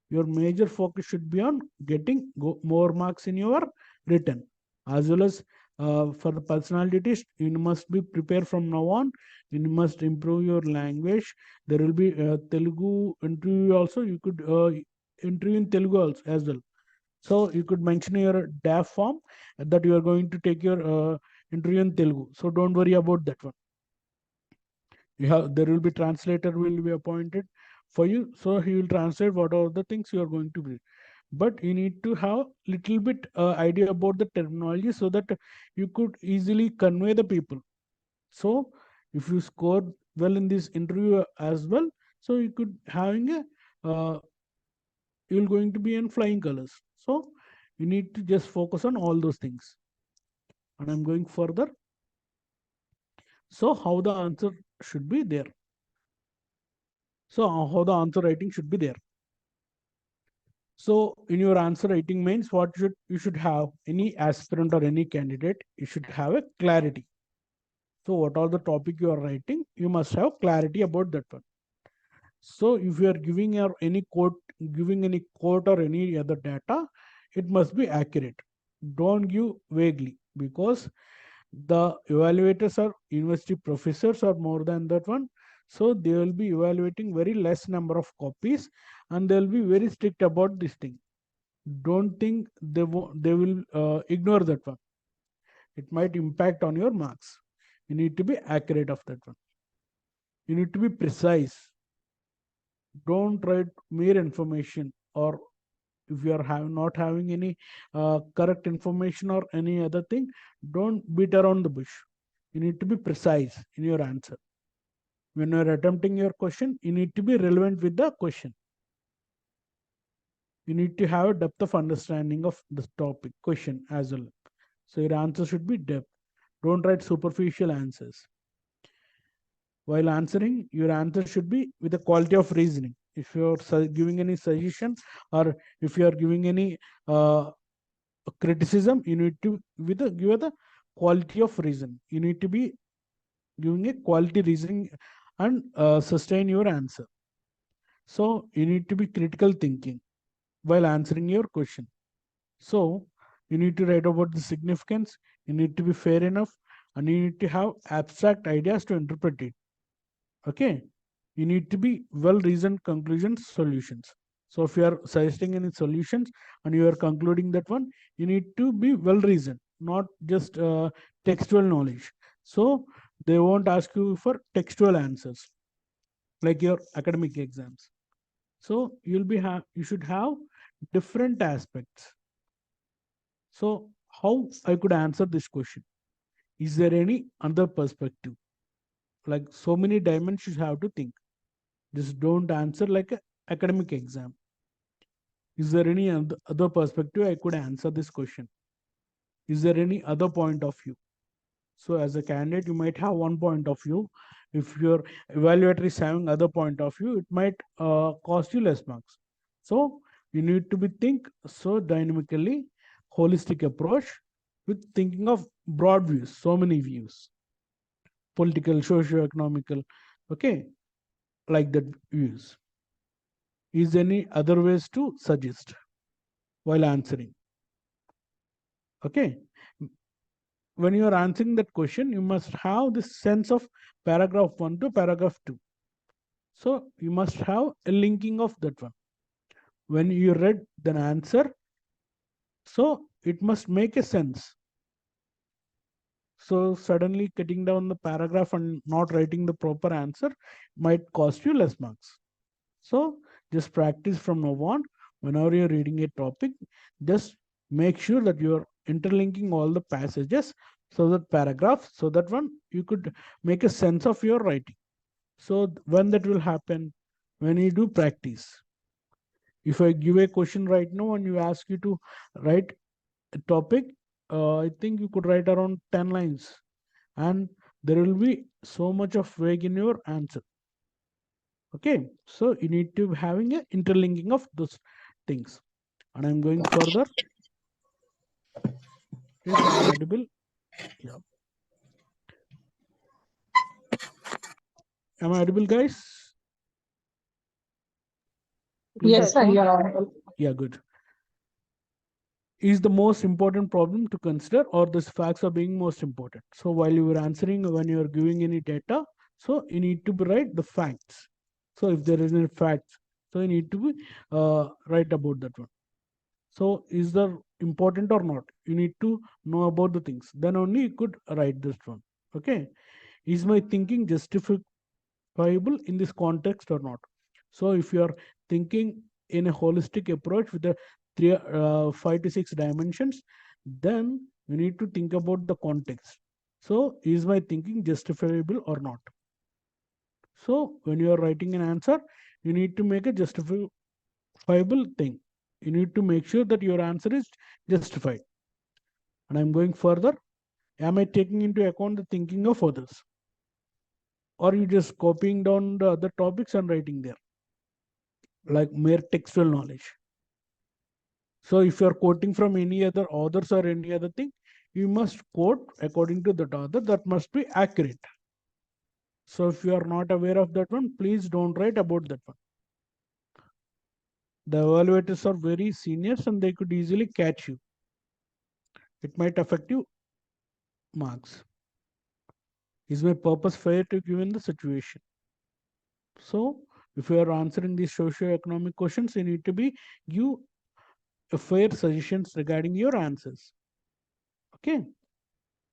your major focus should be on getting more marks in your written, as well as for the personality test. You must be prepared from now on. You must improve your language. There will be Telugu interview also. You could interview in Telugu also as well. So you could mention your DAF form that you are going to take your interview in Telugu. So don't worry about that one. There will be translator will be appointed for you, so he will translate what are the things you are going to be. But you need to have little bit idea about the terminology so that you could easily convey the people. So if you score well in this interview as well, so you could having a you're going to be in flying colors. So you need to just focus on all those things. And I'm going further. So how the answer should be there. So how the answer writing should be there. So in your answer writing means what you should have, any aspirant or any candidate, you should have a clarity. So what are the topic you are writing, you must have clarity about that one. So if you are giving any quote or any other data, it must be accurate. Don't give vaguely, because the evaluators are university professors or more than that one. So they will be evaluating very less number of copies and they'll be very strict about this thing. Don't think they will ignore that one. It might impact on your marks. You need to be accurate of that one. You need to be precise. Don't write mere information, or if you are not having any correct information or any other thing, don't beat around the bush. You need to be precise in your answer. When you are attempting your question, you need to be relevant with the question. You need to have a depth of understanding of the topic question as well. So your answer should be depth. Don't write superficial answers. While answering, your answer should be with the quality of reasoning. If you're giving any suggestion, or if you are giving any criticism, you need to give the quality of reason. You need to be giving a quality reasoning and sustain your answer. So you need to be critical thinking while answering your question. So you need to write about the significance, you need to be fair enough, and you need to have abstract ideas to interpret it. Okay, you need to be well reasoned conclusions, solutions. So if you are suggesting any solutions and you are concluding that one, you need to be well reasoned, not just textual knowledge. So they won't ask you for textual answers like your academic exams. So you should have different aspects. So how I could answer this question? Is there any other perspective? Like, so many dimensions you have to think. Just don't answer like an academic exam. Is there any other perspective I could answer this question? Is there any other point of view? So as a candidate, you might have one point of view. If your evaluator is having other point of view, it might cost you less marks. So you need to be think so dynamically, holistic approach with thinking of broad views, so many views, political, socio-economical, okay, like that views. Is there any other ways to suggest while answering? Okay, when you are answering that question, you must have this sense of paragraph 1 to paragraph 2. So you must have a linking of that one. When you read the answer, so it must make a sense. So suddenly cutting down the paragraph and not writing the proper answer might cost you less marks. So just practice from now on. Whenever you're reading a topic, just make sure that you're interlinking all the passages, so that paragraph, so that one you could make a sense of your writing. So when that will happen? When you do practice. If I give a question right now and you ask you to write a topic, I think you could write around 10 lines, and there will be so much of vague in your answer. Okay, so you need to be having a interlinking of those things. And I'm going further. Yes, I'm audible. Yeah. Am I audible, guys? Please Yes, sir, respond. you're audible. Yeah, good. Is the most important problem to consider, or the facts are being most important? So while you are answering, when you are giving any data, so you need to write the facts. So if there is any facts, so you need to be write about that one. So is that important or not? You need to know about the things. Then only you could write this one. Okay. Is my thinking justifiable in this context or not? So if you are thinking in a holistic approach with the 5 to 6 dimensions, then you need to think about the context. So is my thinking justifiable or not? So when you are writing an answer, you need to make a justifiable thing. You need to make sure that your answer is justified. And I'm going further. Am I taking into account the thinking of others? Or you just copying down the other topics and writing there, like mere textual knowledge? So if you are quoting from any other authors or any other thing, you must quote according to that author. That must be accurate. So if you are not aware of that one, please don't write about that one. The evaluators are very seniors and they could easily catch you. It might affect you marks. Is my purpose fair to given the situation? So if you are answering these socio-economic questions, you need to be give a fair suggestions regarding your answers. Okay.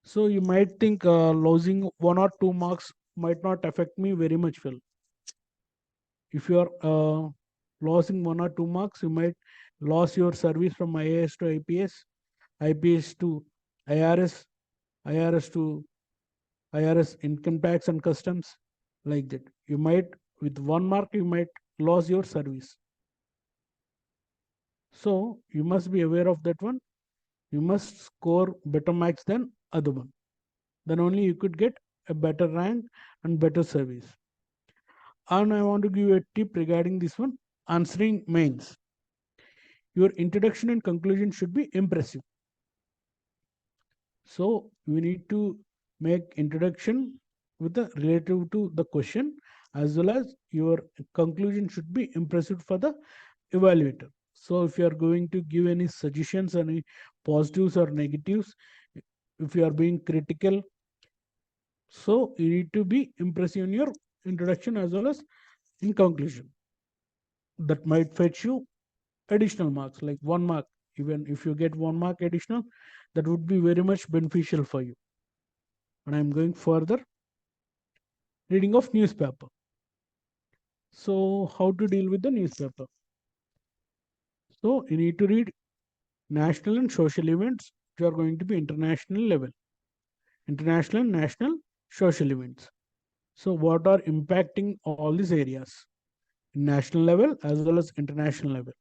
So you might think losing 1 or 2 marks might not affect me very much. Well, if you are losing 1 or 2 marks, you might lose your service from IAS to IPS, IPS to IRS, IRS to IRS income tax and customs, like that. You might, with 1 mark, you might lose your service. So you must be aware of that one. You must score better marks than other one. Then only you could get a better rank and better service. And I want to give you a tip regarding this one, answering mains. Your introduction and conclusion should be impressive. So we need to make introduction with a relative to the question, as well as your conclusion should be impressive for the evaluator. So if you are going to give any suggestions, any positives or negatives, if you are being critical, so you need to be impressive in your introduction as well as in conclusion. That might fetch you additional marks, like 1 mark. Even if you get 1 mark additional, that would be very much beneficial for you. And I'm going further. Reading of newspaper. So how to deal with the newspaper? So you need to read national and social events which are going to be international level. International and national social events. So what are impacting all these areas? National level as well as international level.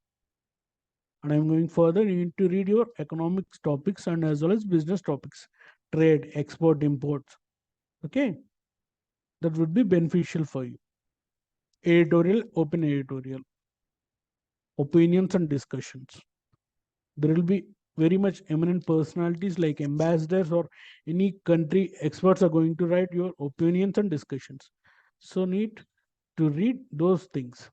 And I'm going further. You need to read your economics topics and as well as business topics. Trade, export, imports. Okay. That would be beneficial for you. Editorial, open editorial. Opinions and discussions. There will be very much eminent personalities like ambassadors or any country experts are going to write your opinions and discussions. So need to read those things.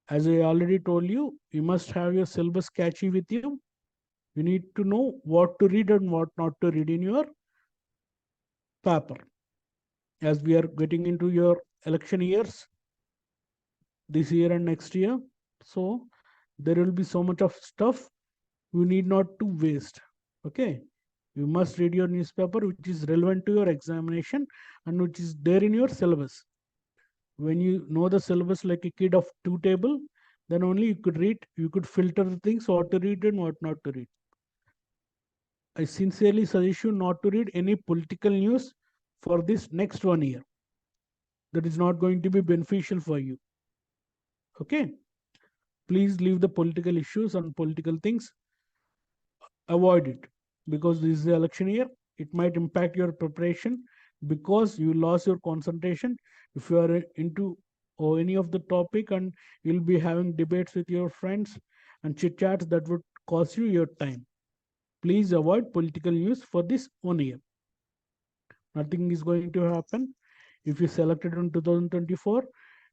As I already told you, you must have your syllabus catchy with you. You need to know what to read and what not to read in your paper. As we are getting into your election years, this year and next year, so there will be so much of stuff you need not to waste. Okay, you must read your newspaper which is relevant to your examination and which is there in your syllabus. When you know the syllabus like a kid of two table, then only you could read, you could filter the things what to read and what not to read. I sincerely suggest you not to read any political news for this next 1 year. That is not going to be beneficial for you. Okay, please leave the political issues and political things, avoid it, because this is the election year. It might impact your preparation because you lost your concentration. If you are into or any of the topic and you'll be having debates with your friends and chit chats, that would cost you your time. Please avoid political news for this 1 year. Nothing is going to happen. If you selected in 2024,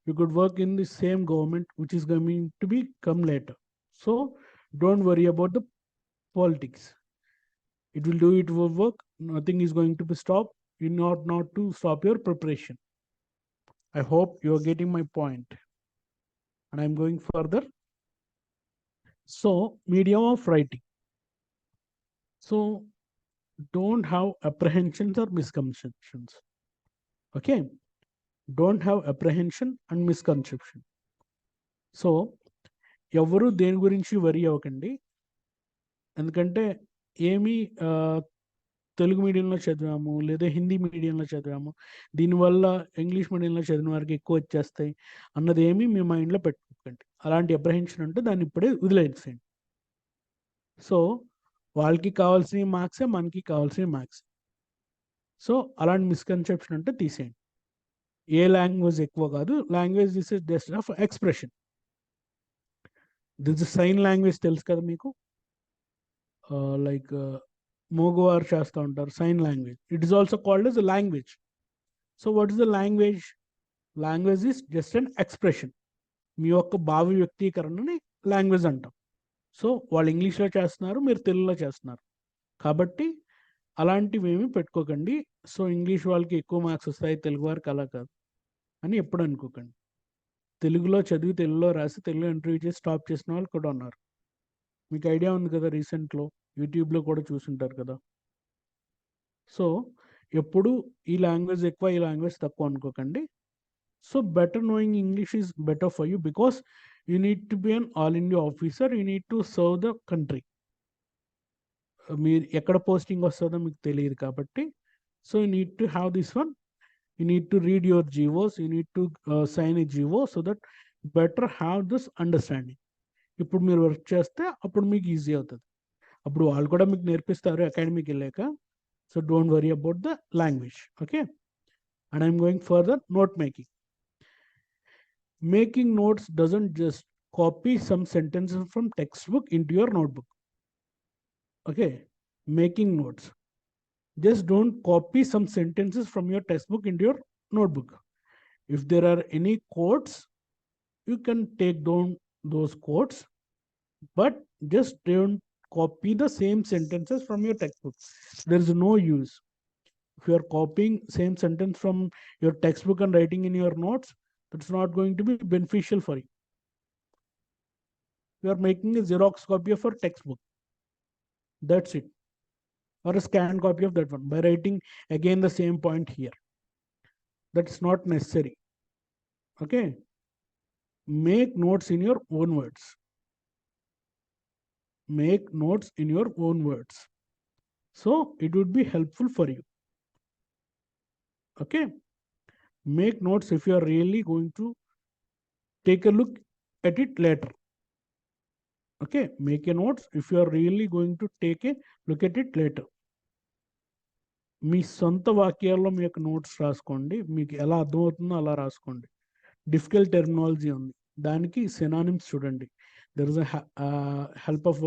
you could work in the same government which is going to be come later. So don't worry about the politics. It will do it will work. Nothing is going to be stopped. You not to stop your preparation. I hope you are getting my point. And I'm going further. So medium of writing. So don't have apprehensions or misconceptions. Okay, don't have apprehension and misconception. So ఎవరు దేని గురించి వరి అవ్వకండి. ఎందుకంటే ఏమి తెలుగు మీడియంలో చదివాము లేదా హిందీ మీడియంలో చదివాము, దీనివల్ల ఇంగ్లీష్ మీడియంలో చదివిన వారికి ఎక్కువ వచ్చేస్తాయి అన్నది ఏమి మీ మైండ్లో పెట్టుకోకండి. అలాంటి అప్రహెన్షన్ ఉంటే దాన్ని ఇప్పుడే వదిలేసేయండి. సో వాళ్ళకి కావాల్సిన మార్క్సే మనకి కావాల్సిన మార్క్స్. సో అలాంటి మిస్కన్సెప్షన్ అంటే తీసేయండి. ఏ లాంగ్వేజ్ ఎక్కువ కాదు, language this is just of expression. This sign language తెలుసు కదా మీకు, లైక్ మోగవారు చేస్తూ ఉంటారు sign language. It is also called as language. So what is the language? Language is just an expression. మీ యొక్క భావ వ్యక్తీకరణని లాంగ్వేజ్ అంటాం. సో వాళ్ళు ఇంగ్లీష్లో చేస్తున్నారు, మీరు తెలుగులో చేస్తున్నారు, కాబట్టి అలాంటివి ఏమి పెట్టుకోకండి. సో ఇంగ్లీష్ వాళ్ళకి ఎక్కువ మార్క్స్ వస్తాయి, తెలుగు వారికి అలా కాదు అని ఎప్పుడు అనుకోకండి. తెలుగులో చదివి తెలుగులో రాసి తెలుగులో ఇంటర్వ్యూ చేసి స్టాప్ చేసిన వాళ్ళు కూడా ఉన్నారు. మీకు ఐడియా ఉంది కదా, రీసెంట్లో యూట్యూబ్లో కూడా చూసుంటారు కదా. సో ఎప్పుడు ఈ లాంగ్వేజ్ ఎక్కువ ఈ లాంగ్వేజ్ తక్కువ అనుకోకండి. So better knowing English is better for you because you need to be an all India officer, you need to serve the country. మీరు ఎక్కడ పోస్టింగ్ వస్తుందో మీకు తెలియదు కాబట్టి, so you need to have this one. You need to read your GOs, you need to sign a GO so that better have this understanding. ఇప్పుడు మీరు work చేస్తే అప్పుడు మీకు ఈజీ అవుతుంది. అప్పుడు వాళ్ళు కూడా మీకు నేర్పిస్తారు అకాడమీకి వెళ్ళాక. So don't worry about the language. Okay, and I'm going further. Note making. Making notes doesn't just copy some sentences from textbook into your notebook. Okay, making notes. Just don't copy some sentences from your textbook into your notebook. If there are any quotes, you can take down those quotes, but just don't copy the same sentences from your textbook. There is no use. If you are copying same sentence from your textbook and writing in your notes, that's not going to be beneficial for you. You are making a Xerox copy of your textbook. That's it. Or a scanned copy of that one by writing again the same point here. That's not necessary. Okay. Make notes in your own words. Make notes in your own words. So it would be helpful for you. Okay. Make notes if you are really going to take a look at it later. Okay. Make a notes if you are really going to take a look at it later. మీ సొంత వాక్యాల్లో మీ యొక్క notes రాసుకోండి. మీకు ఎలా అర్థమవుతుందో అలా రాసుకోండి. Difficult terminology ఉంది, దానికి సినానిమ్స్ చూడండి. There is a help of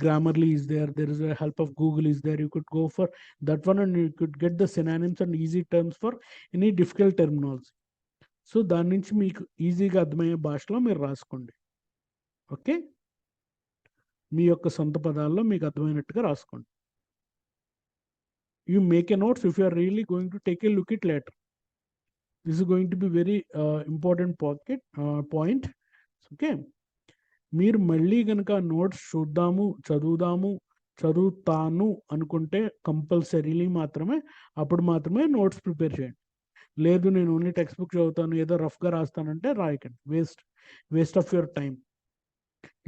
Grammarly is there, there is a help of Google is there. You could go for that one and you could get the synonyms and easy terms for any difficult terminology. So దాని నుంచి మీకు ఈజీగా అర్థమయ్యే భాషలో మీరు రాసుకోండి. Okay, మీ యొక్క సొంత పదాల్లో మీకు అర్థమైనట్టుగా రాసుకోండి. You make a notes if you are really going to take a look at later. This is going to be very important point. Okay, మీరు మళ్ళీ కనుక నోట్స్ చూద్దాము, చదువుతాను అనుకుంటే కంపల్సరీలీ అప్పుడు మాత్రమే నోట్స్ ప్రిపేర్ చేయండి. లేదు నేను ఓన్లీ టెక్స్ట్ బుక్ చదువుతాను, ఏదో రఫ్గా రాస్తానంటే రాయకండి. Waste of your time.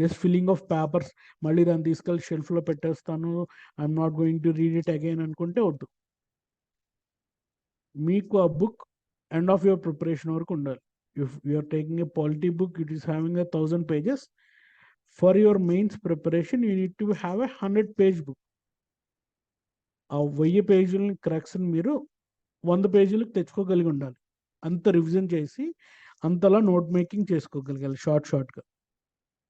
Just filling of papers, మళ్ళీ దాన్ని తీసుకెళ్ళి షెల్ఫ్లో పెట్టేస్తాను, I'm not going to read it again అనుకుంటే వద్దు. మీకు ఆ book end of your preparation వరకు ఉండాలి. If you're taking a polity book, it is having 1000 pages. For your mains preparation you need to have a 100-page book. ఆ 1000 పేజీలని correction మీరు 100 పేజీలకు తెచ్చుకోగలిగి ఉండాలి. అంత రివిజన్ చేసి అంతలా నోట్ మేకింగ్ చేసుకోగలగాలి షార్ట్గా.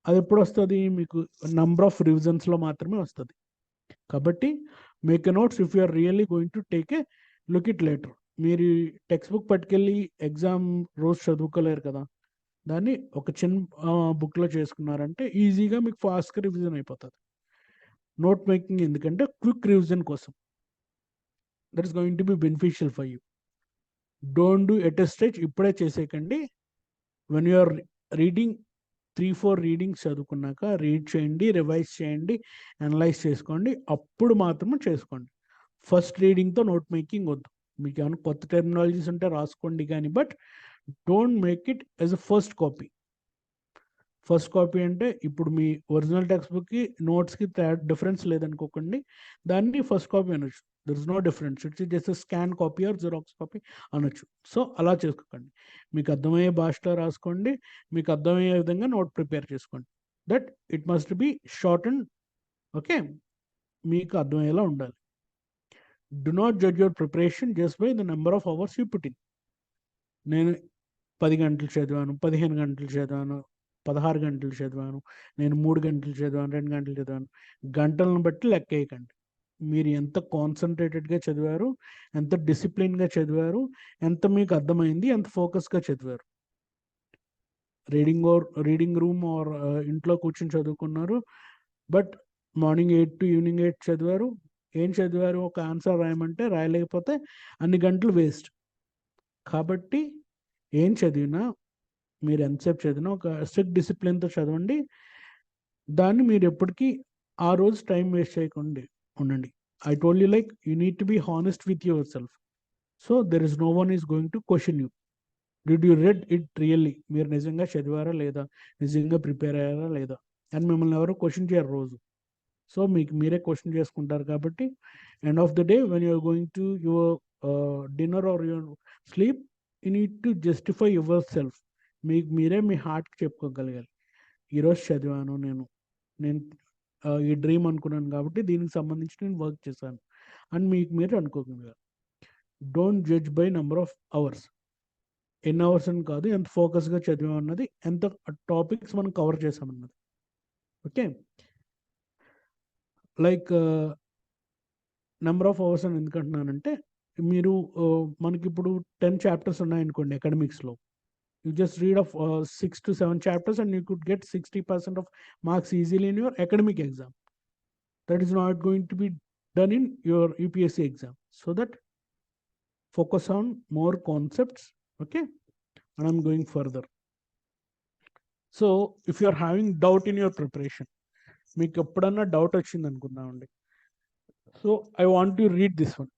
అది ఎప్పుడు వస్తుంది? మీకు నంబర్ ఆఫ్ రివిజన్స్లో మాత్రమే వస్తుంది. కాబట్టి make a notes if you are really going to take a look it later. మీరు టెక్స్ట్ బుక్ పట్టుకెళ్ళి ఎగ్జామ్ రోజు చదువుకోలేరు కదా, దాన్ని ఒక చిన్న బుక్లో చేసుకున్నారంటే ఈజీగా మీకు ఫాస్ట్గా రివిజన్ అయిపోతుంది. నోట్ మేకింగ్ ఎందుకంటే క్విక్ రివిజన్ కోసం. That is going to be beneficial for you. Don't do at a stage, ఇప్పుడే చేసేయకండి. When you are reading 3-4 readings చదువుకున్నాక రీడ్ చేయండి, రివైజ్ చేయండి, అనలైజ్ చేసుకోండి, అప్పుడు మాత్రమే చేసుకోండి. ఫస్ట్ రీడింగ్తో నోట్ మేకింగ్ వద్దు. మీకు ఏమైనా కొత్త టెర్మినాలజీస్ ఉంటే రాసుకోండి కానీ, but don't make it as a first copy. First copy అంటే ఇప్పుడు మీ ఒరిజినల్ టెక్స్ట్ బుక్కి నోట్స్కి డిఫరెన్స్ లేదనుకోకండి, దాన్ని ఫస్ట్ కాపీ అనొచ్చు. There is no difference, it's just scan copy or xerox copy అనొచ్చు. సో అలా చేసుకోకండి. మీకు అర్థమయ్యే భాషలో రాసుకోండి, మీకు అర్థమయ్యే విధంగా నోట్ ప్రిపేర్ చేసుకోండి. That it must be short and okay, మీకు అర్థమయ్యేలా ఉండాలి. Do not judge your preparation just by the number of hours you put in. నేను 10 గంటలు చదివాను, 15 గంటలు చదివాను, 16 గంటలు చదివాను, నేను 3 గంటలు చదివాను, 2 గంటలు చదివాను, గంటలను బట్టి లెక్క వేయకండి. మీరు ఎంత కాన్సన్ట్రేటెడ్గా చదివారు, ఎంత డిసిప్లిన్గా చదివారు, ఎంత మీకు అర్థమైంది, ఎంత ఫోకస్గా చదివారు. రీడింగ్ రూమ్ ఆర్ ఇంట్లో కూర్చొని చదువుకున్నారు, బట్ మార్నింగ్ 8 to ఈవినింగ్ 8 చదివారు. ఏం చదివారు? ఒక ఆన్సర్ రాయమంటే రాయలేకపోతే అన్ని గంటలు వేస్ట్. కాబట్టి ఏం చదివినా, మీరు ఎంతసేపు చదివినా ఒక స్ట్రిక్ట్ డిసిప్లిన్తో చదవండి. దాన్ని మీరు ఎప్పటికీ ఆ రోజు టైం వేస్ట్ చేయకుండా ఉండండి. I told you like you need to be honest with your self. So there is no one is going to question you. Did you read it really? మీరు నిజంగా చదివారా లేదా, నిజంగా ప్రిపేర్ అయ్యారా లేదా అని మిమ్మల్ని ఎవరు క్వశ్చన్ చేయరు రోజు. సో మీకు మీరే క్వశ్చన్ చేసుకుంటారు. కాబట్టి end of the day when you're going to your dinner or your sleep, you need to justify your self. మీకు మీరే మీ హార్ట్కి చెప్పుకోగలగాలి, ఈరోజు చదివాను, నేను ఈ డ్రీమ్ అనుకున్నాను కాబట్టి దీనికి సంబంధించి నేను వర్క్ చేశాను అని మీకు మీరు అనుకోకుండా. Don't judge by number of hours. ఎన్ని అవర్స్ అని కాదు, ఎంత ఫోకస్గా చదివామన్నది, ఎంత టాపిక్స్ మనం కవర్ చేసామన్నది. Okay, like number of hours అని ఎందుకంటున్నానంటే, మీరు మనకి ఇప్పుడు 10 చాప్టర్స్ ఉన్నాయనుకోండి అకాడమిక్స్లో. You just read of 6 to 7 chapters and you could get 60% of marks easily in your academic exam. That is not going to be done in your UPSC exam. So that focus on more concepts. Okay, and I'm going further. So if you are having doubt in your preparation, మీకు ఎప్పుడన్నా doubt వచ్చింది అనుకుందామండి. So I want to read this one.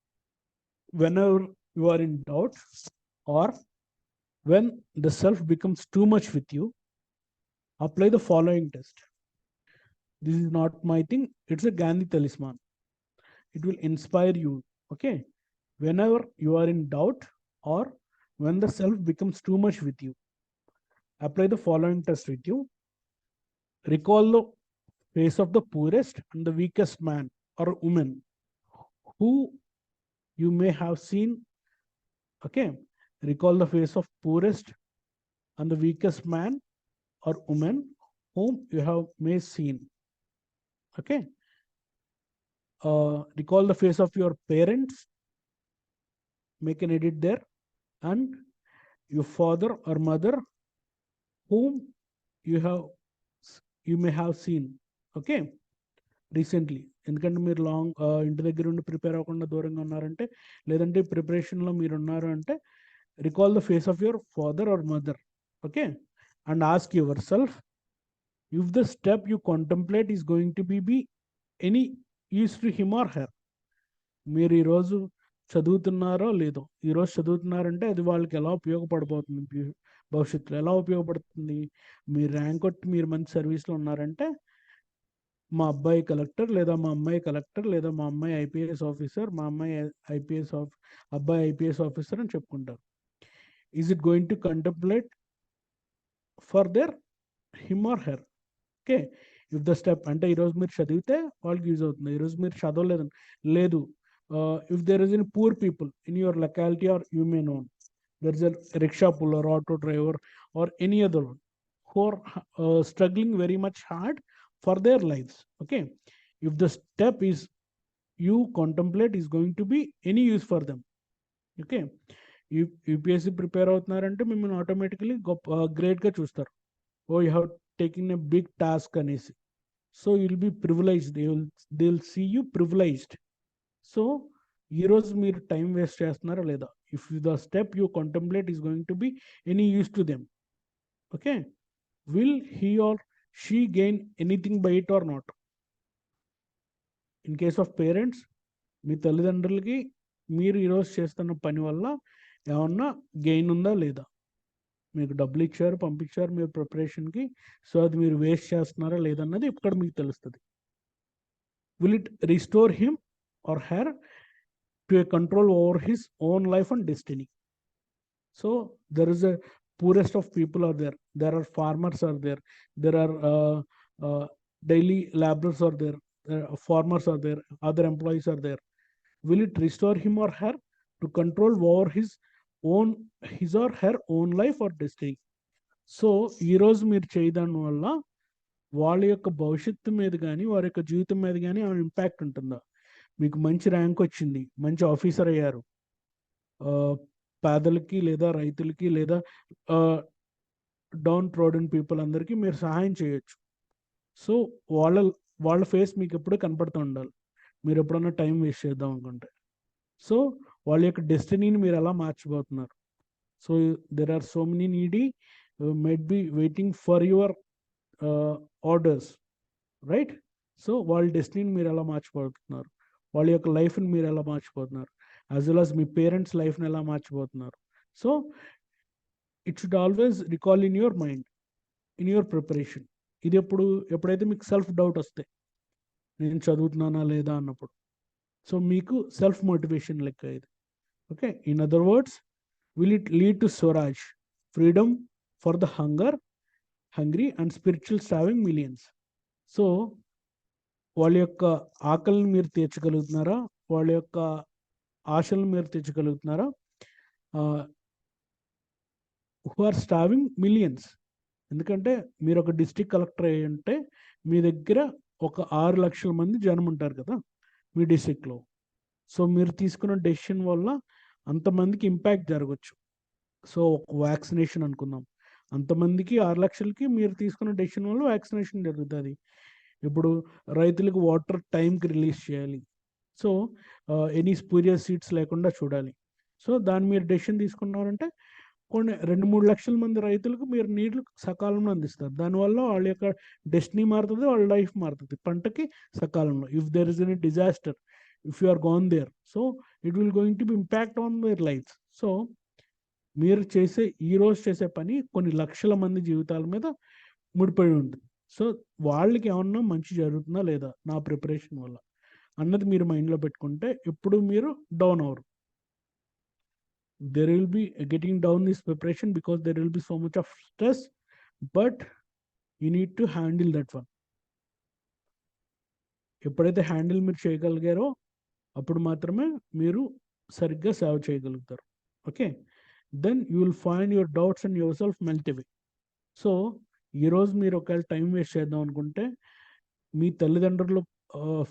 Whenever you are in doubt or when the self becomes too much with you, apply the following test. This is not my thing, it's a Gandhi talisman. It will inspire you. Okay, whenever you are in doubt or when the self becomes too much with you, apply the following test with you. Recall the face of the poorest and the weakest man or woman who you may have seen. Okay, recall the face of poorest and the weakest man or woman whom you have may seen. Okay, recall the face of your parents, make an edit there, and your father or mother whom you may have seen. Okay, recently. ఎందుకంటే మీరు long ఇంటి దగ్గర ఉండి prepare అవ్వకుండా దూరంగా ఉన్నారంటే, లేదంటే ప్రిపరేషన్లో మీరు ఉన్నారు అంటే, recall the face of your father or mother. Okay, and ask your self if the step you contemplate is going to be any use to him or her. మీరు ఈరోజు చదువుతున్నారో లేదో, ఈరోజు చదువుతున్నారంటే అది వాళ్ళకి ఎలా ఉపయోగపడిపోతుంది, భవిష్యత్తులో ఎలా ఉపయోగపడుతుంది. మీ ర్యాంక్ కొట్టి మీరు మంచి సర్వీస్లో ఉన్నారంటే, మా అబ్బాయి కలెక్టర్ లేదా మా అమ్మాయి కలెక్టర్ లేదా మా అమ్మాయి ఐపీఎస్ ఆఫీసర్, మా అమ్మాయి అబ్బాయి ఐపీఎస్ ఆఫీసర్ అని చెప్పుకుంటారు. Is it going to contemplate for their him or her? Okay, if the step అంటే ఈరోజు మీరు చదివితే వాళ్ళకి యూజ్ అవుతుంది, ఈరోజు మీరు చదవలేదని లేదు. If there is in poor people in your locality or you may known, there is a rickshaw puller, auto driver or any other one who are struggling very much hard for their lives. Okay, if the step is you contemplate is going to be any use for them. Okay, UPSC prepare అవుతున్నారంటే మిమ్మల్ని automatically గ్రేట్గా చూస్తారు. Oh you have taken a big task అనేసి. So you'll be privileged, they will see you privileged. So ఈరోజు మీరు time waste చేస్తున్నారా లేదా? If the step you contemplate is going to be any use to them. Okay, will he or she gain anything by it or not? In case of parents, మీ తల్లిదండ్రులకి మీరు ఈరోజు చేస్తున్న పని వల్ల ఏమన్నా గెయిన్ ఉందా లేదా? మీకు డబ్బులు ఇచ్చారు, పంపించారు మీరు ప్రిపరేషన్కి, సో అది మీరు వేస్ట్ చేస్తున్నారా లేదన్నది ఇక్కడ మీకు తెలుస్తుంది. Will it restore him or her to a control over his own life and destiny? So there is a poorest of people are there, there are farmers are there, there are daily laborers are there, farmers are there, other employees are there. Will it restore him or her to control over his or her own life or destiny? So ఈరోజు మీరు చేయడం వల్ల వాళ్ళ యొక్క భవిష్యత్తు మీద కానీ వారి యొక్క జీవితం మీద కానీ ఏమైనా ఇంపాక్ట్ ఉంటుందా? మీకు మంచి ర్యాంక్ వచ్చింది, మంచి ఆఫీసర్ అయ్యారు, పేదలకి లేదా రైతులకి లేదా డౌన్ ట్రోడన్ పీపుల్ అందరికీ మీరు సహాయం చేయొచ్చు. సో వాళ్ళ ఫేస్ మీకు ఎప్పుడూ కనపడుతూ ఉండాలి, మీరు ఎప్పుడన్నా టైం వేస్ట్ చేద్దాం అనుకుంటే. సో వాళ్ళ యొక్క డెస్టినీని మీరు ఎలా మార్చిపోతున్నారు? So there are so many needy might be waiting for your orders, right? So వాళ్ళ డెస్టినీని మీరు ఎలా మార్చిపోతున్నారు, వాళ్ళ యొక్క లైఫ్ని మీరు ఎలా మార్చిపోతున్నారు, యాజ్ వెల్ యాజ్ మీ పేరెంట్స్ లైఫ్ని ఎలా మార్చిపోతున్నారు? So it should always recall in your mind, in your preparation. ఇది ఎప్పుడైతే మీకు సెల్ఫ్ డౌట్ వస్తే, నేను చదువుతున్నానా లేదా అన్నప్పుడు, సో మీకు సెల్ఫ్ మోటివేషన్ లెక్క ఇది. Okay, in other words, will it lead to swaraj, freedom for the hunger hungry and spiritual starving millions. సో వాళ్ళ యొక్క ఆకలిని మీరు తీర్చగలుగుతున్నారా, వాళ్ళ యొక్క ఆశలను మీరు తీర్చగలుగుతున్నారా? Who are starving millions. ఎందుకంటే మీరు ఒక డిస్ట్రిక్ట్ కలెక్టర్ అయ్యి ఉంటే మీ దగ్గర ఒక 6 లక్షల మంది జనం ఉంటారు కదా మీ డిస్ట్రిక్ట్లో. సో మీరు తీసుకున్న డెసిషన్ వల్ల అంతమందికి ఇంపాక్ట్ జరగచ్చు. సో ఒక వ్యాక్సినేషన్ అనుకుందాం, అంతమందికి 6 లక్షలకి మీరు తీసుకున్న డెసిషన్ వల్ల వ్యాక్సినేషన్ జరుగుతుంది. ఇప్పుడు రైతులకు వాటర్ టైంకి రిలీజ్ చేయాలి. సో ఎనీ స్పూరియస్ సీడ్స్ లేకుండా చూడాలి. సో దాన్ని మీరు డెసిషన్ తీసుకున్నారంటే కొన్ని 2-3 లక్షల మంది రైతులకు మీరు నీళ్లు సకాలంలో అందిస్తారు. దానివల్ల వాళ్ళ యొక్క డెస్టినీ మారుతుంది, వాళ్ళ లైఫ్ మారుతుంది పంటకి సకాలంలో. If there is any disaster, if you are gone there, so it will going to be impact on their lifes. So మీరు ఈరోజు చేసే పని కొన్ని లక్షల మంది జీవితాల మీద ముడిపడి ఉంటుంది. సో వాళ్ళకి ఏమన్నా మంచి జరుగుతుందా లేదా నా ప్రిపరేషన్ వల్ల అన్నది మీరు మైండ్లో పెట్టుకుంటే ఎప్పుడు మీరు డౌన్ అవ్వరు. There will be getting down this preparation because there will be so much of stress, but you need to handle that one. ఎప్పుడైతే హ్యాండిల్ మీరు చేయగలిగారో అప్పుడు మాత్రమే మీరు సరిగ్గా సేవ చేయగలుగుతారు. Okay, then you will find your doubts and your self melt away. So ఈరోజు మీరు ఒకవేళ టైం వేస్ట్ చేద్దాం అనుకుంటే మీ తల్లిదండ్రుల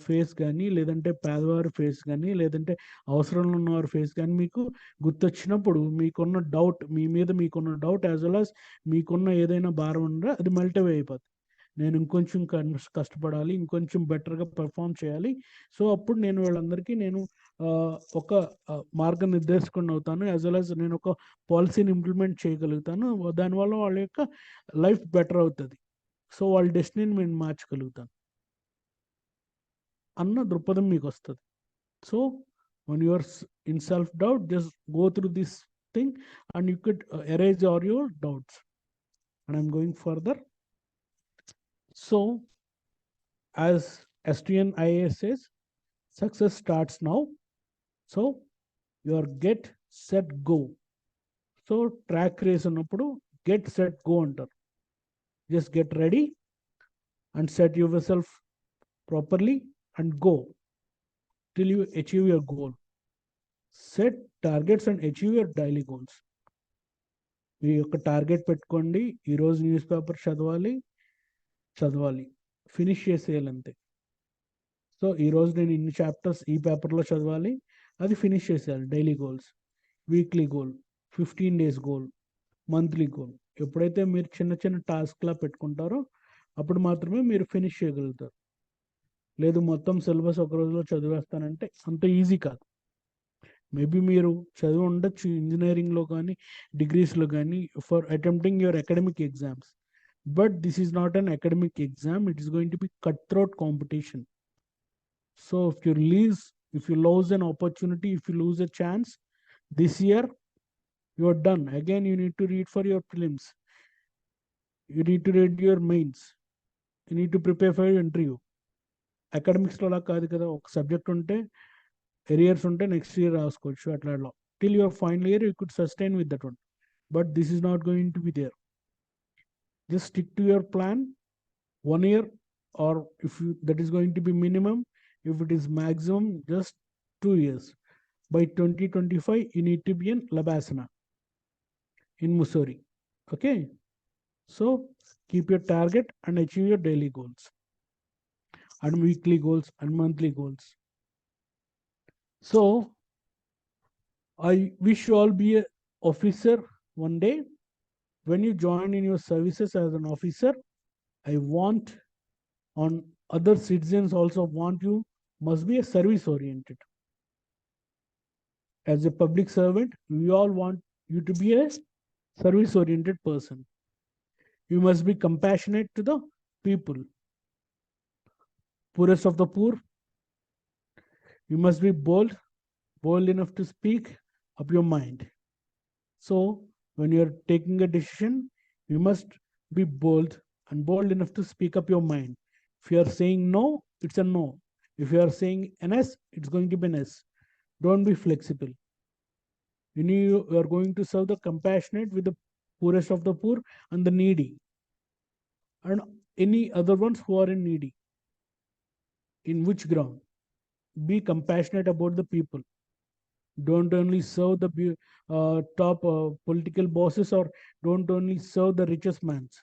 ఫేస్ కానీ, లేదంటే పేదవారి ఫేస్ కానీ, లేదంటే అవసరంలో ఉన్నవారి ఫేస్ కానీ మీకు గుర్తొచ్చినప్పుడు మీకున్న డౌట్, మీ మీద మీకున్న డౌట్ యాజ్ వెల్ యాజ్ మీకున్న ఏదైనా భారం ఉంటే అది మెల్ట్ అవే అయిపోతుంది. నేను ఇంకొంచెం కష్టపడాలి, ఇంకొంచెం బెటర్గా పెర్ఫామ్ చేయాలి. సో అప్పుడు నేను వీళ్ళందరికీ నేను ఒక మార్గనిర్దేశకుని అవుతాను, యాజ్ వెల్ యాజ్ నేను ఒక పాలసీని ఇంప్లిమెంట్ చేయగలుగుతాను. దానివల్ల వాళ్ళ యొక్క లైఫ్ బెటర్ అవుతుంది. సో వాళ్ళ డెస్టినీని నేను మార్చగలుగుతాను అన్న దృక్పథం మీకు వస్తుంది. So when you are in self doubt, just go through this thing and you could erase all your doubts. And I'm going further. So as S2N IAS says, success starts now. So your get set go. So track race annappudu get set go antaru. Just get ready and set yourself properly and go till you achieve your goal. Set targets and achieve your daily goals. మీ యొక్క target పెట్టుకోండి, ఈరోజు news paper చదవాలి, finish చేసేయాలి అంతే. So ఈరోజు నేను ఇన్ని chapters ఈ పేపర్లో చదవాలి, అది ఫినిష్ చేసేయాలి. Daily goals, weekly goal, 15 days goal, monthly goal. ఎప్పుడైతే మీరు చిన్న చిన్న టాస్క్లా పెట్టుకుంటారో అప్పుడు మాత్రమే మీరు ఫినిష్ చేయగలుగుతారు. లేదు మొత్తం సిలబస్ ఒక రోజులో చదివేస్తానంటే అంత ఈజీ కాదు. మేబీ మీరు చదివి ఉండొచ్చు ఇంజనీరింగ్లో కానీ డిగ్రీస్లో కానీ for attempting your academic exams, but this is not an academic exam, it is going to B cut throat competition. So if you lose an opportunity, if you lose a chance this year, you are done. Again you need to read for your prelims, you need to read your mains, you need to prepare for your interview. అకాడమిక్స్లో అలా కాదు కదా, ఒక subject ఉంటే arrears ఉంటే next year రాసుకోవచ్చు. అట్లా till your final year you could sustain with that one, but this is not going to be there. Just stick to your plan 1 year, or if you that is going to be minimum, if it is maximum just 2 years. By 2025 you need to be in Labasana in Mussoorie. Okay, so keep your target and achieve your daily goals and weekly goals and monthly goals. So I wish you all be an officer one day. When you join in your services as an officer, I want on other citizens also want you must be a service oriented. As a public servant, we all want you to be a service oriented person. You must be compassionate to the people, poorest of the poor. You must be bold enough to speak up your mind. So when you are taking a decision, you must be bold enough to speak up your mind. If you are saying no, it's a no. If you are saying an yes, it's going to be an yes. Don't be flexible. You are going to serve the compassionate with the poorest of the poor and the needy. and any other ones who are in needy. In which ground? Be compassionate about the people. Don't only serve the top political bosses, or don't only serve the richest mans,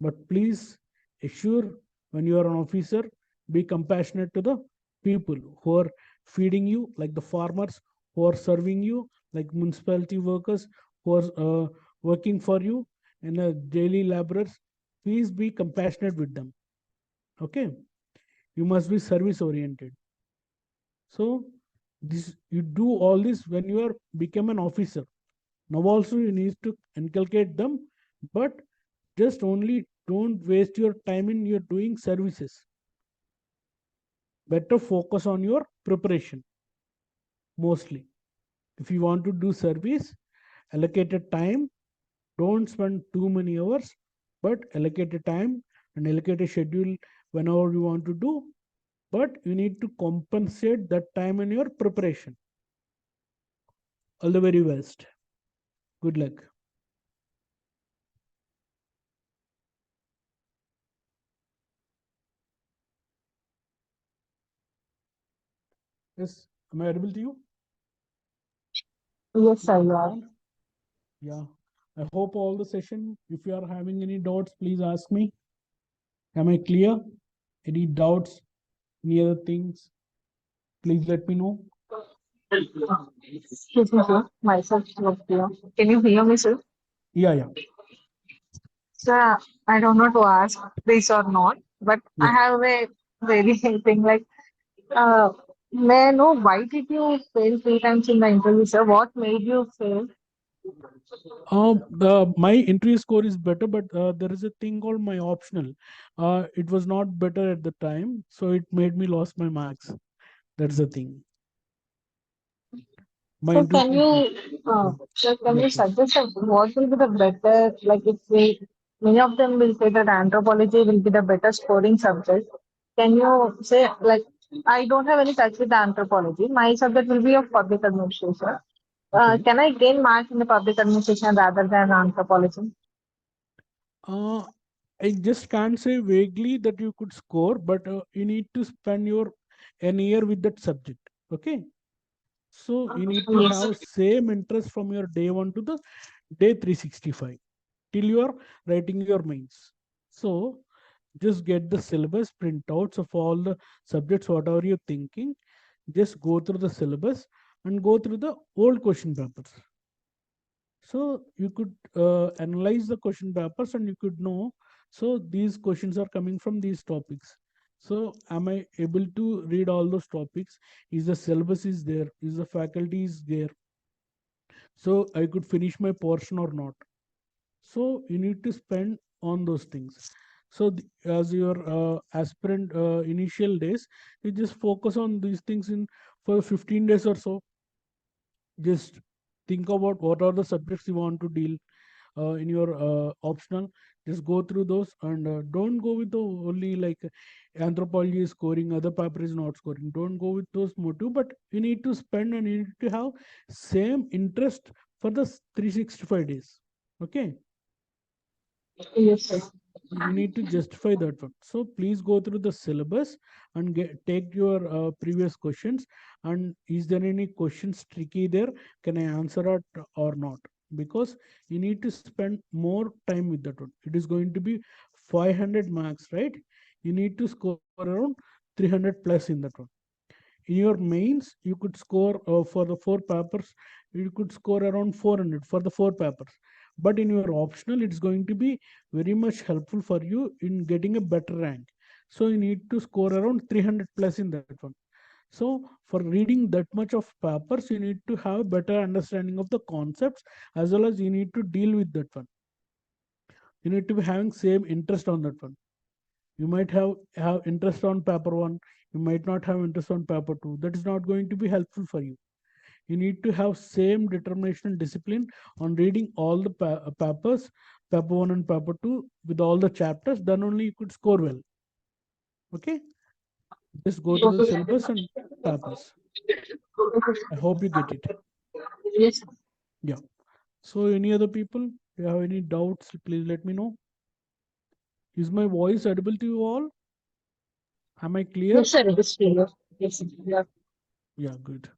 but please assure, when you are an officer, be compassionate to the people who are feeding you, like the farmers, who are serving you, like municipality workers who are working for you, and daily laborers. Please be compassionate with them. Okay, you must be service oriented. So this, you do all this when you are become an officer. Now also you need to inculcate them, but just only don't waste your time in your doing services. Better focus on your preparation mostly. If you want to do service, allocated time, don't spend too many hours, but allocate a time and allocate a schedule whenever you want to do. But you need to compensate that time in your preparation. All the very best. Good luck. Yes, am I audible to you? Yes, sir, you are. Yeah. I hope all the session, if you are having any doubts, please ask me. Am I clear? Any doubts, any other things? Please let me know. Excuse me, sir. Myself, Sophia. Can you hear me, sir? Yeah, yeah, Sir, I don't know to ask this or not, but I yeah. have a very thing like, uh, may I know why did you fail three times in the interview, sir? What made you fail? My entry score is better, but there is a thing called my optional. It was not better at the time, so it made me lost my marks. That's the thing. My So entry can score is better. you, sir, can Yeah, you please. suggest what will be the better, like if we, many of them will say that anthropology will be the better scoring subject. Can you say, like, I don't have any touch with the anthropology. My subject will be of public administration. Okay. Can I gain marks in the public administration rather than anthropology? Uh, I just can't say vaguely that you could score, but you need to spend your an year with that subject. Okay. So you need to Yes. have same interest from your day one to the day 365 till you are writing your mains. So just get the syllabus printouts of all the subjects, whatever you're thinking. Just go through the syllabus and go through the old question papers. So you could analyze the question papers and you could know, so these questions are coming from these topics. So am I able to read all those topics? Is the syllabus is there? Is the faculty is there? So I could finish my portion or not? So you need to spend on those things. So as your aspirant initial days, you just focus on these things in for 15 days or so. Just think about what are the subjects you want to deal in your optional. Just go through those and don't go with the only like anthropology is scoring, other paper is not scoring. Don't go with those motive, but you need to spend and you need to have same interest for the 365 days. Okay, Yes, sir. you need to justify that one. So please go through the syllabus and take your previous questions, and is there any questions tricky there, can I answer it or not? Because you need to spend more time with that one. It is going to be 500 marks, right? You need to score around 300 plus in that one. In your mains you could score for the four papers, you could score around 400 for the four papers, but in your optional it's going to be very much helpful for you in getting a better rank. So you need to score around 300 plus in that one. So for reading that much of papers, you need to have better understanding of the concepts, as well as you need to deal with that one. You need to be having same interest on that one. You might have interest on paper one, you might not have interest on paper two. That is not going to be helpful for you. You need to have same determination and discipline on reading all the papers, paper one and paper two, with all the chapters. Then only you could score well. Okay, just go through the syllabus and papers. I hope you get it. Yes. Yeah. So any other people, if you have any doubts, please let me know. Is my voice audible to you all? Am I clear? Yes, sir, it is clear. Yes, yeah. Yeah, good.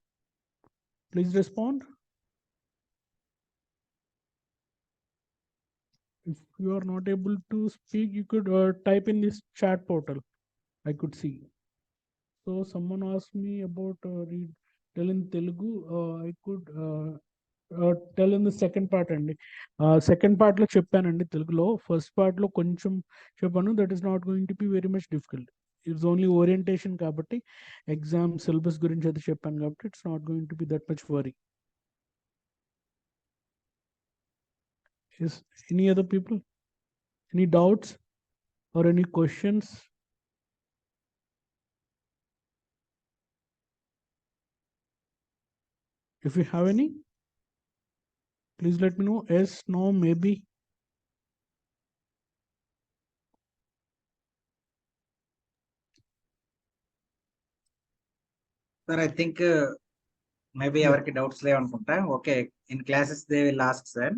Please respond. If you are not able to speak, you could type in this chat portal. I could see. So someone asked me about tell in Telugu. I could tell in the second part అండి. Second part లో చెప్పానండి తెలుగులో. First part లో కొంచెం చెప్పాను. That is not going to be very much difficult. It's only orientation కాబట్టి exam syllabus గురించి అయితే చెప్పాను కాబట్టి it's not going to B that much worry. Is any other people? Any doubts or any questions? If you have any, please let me know. Yes, no, maybe. Sir I think maybe Yeah. ఎవరికి doubts లేవు అనుకుంటా. Okay, in classes they will ask sir.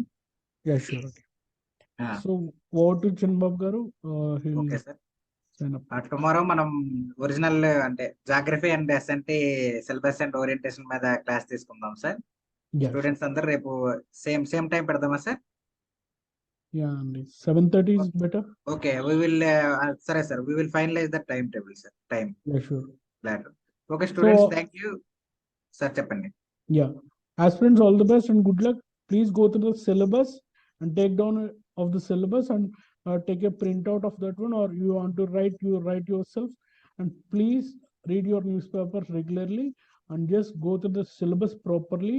Yeah, sure. Okay. So, over to Chanbab Garu. He'll okay sir. sign up. Tomorrow మనం original అంటే geography and SNT syllabus and orientation మీద class తీసుకుందాం sir. Yeah, sure. Students అందరు రేపు same time పెడదామా sir? Yeah, and 7:30 is better. Okay, we will సరే sir, we will finalise the time table sir. Time Yeah, sure. Plan. Okay students, So, thank you sir. చెప్పండి. yeah, aspirants, all the best and good luck. Please go through the syllabus and take down of the syllabus and take a printout of that one, or you want to write, you write yourself. And please read your newspapers regularly and just go through the syllabus properly.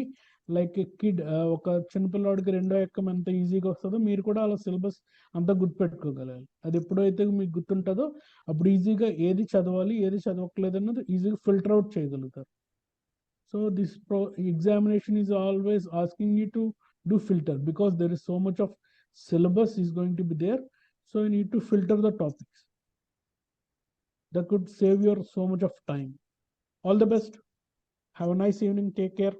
Like a kid, ఒక చిన్నపిల్లవాడికి రెండో ఎక్కం ఎంత ఈజీగా వస్తుందో మీరు కూడా అలా syllabus అంతా గుర్తుపెట్టుకోగలగాలి. అది ఎప్పుడైతే మీకు గుర్తుంటుందో అప్పుడు ఈజీగా ఏది చదవాలి ఏది చదవట్లేదు అన్నది ఈజీగా ఫిల్టర్ అవుట్ చేయగలుగుతారు. So this examination is always asking you to do filter because there is so much of syllabus is going to be there. So you need to filter the topics. That could save your so much of time. All the best. Have a nice evening. Take care.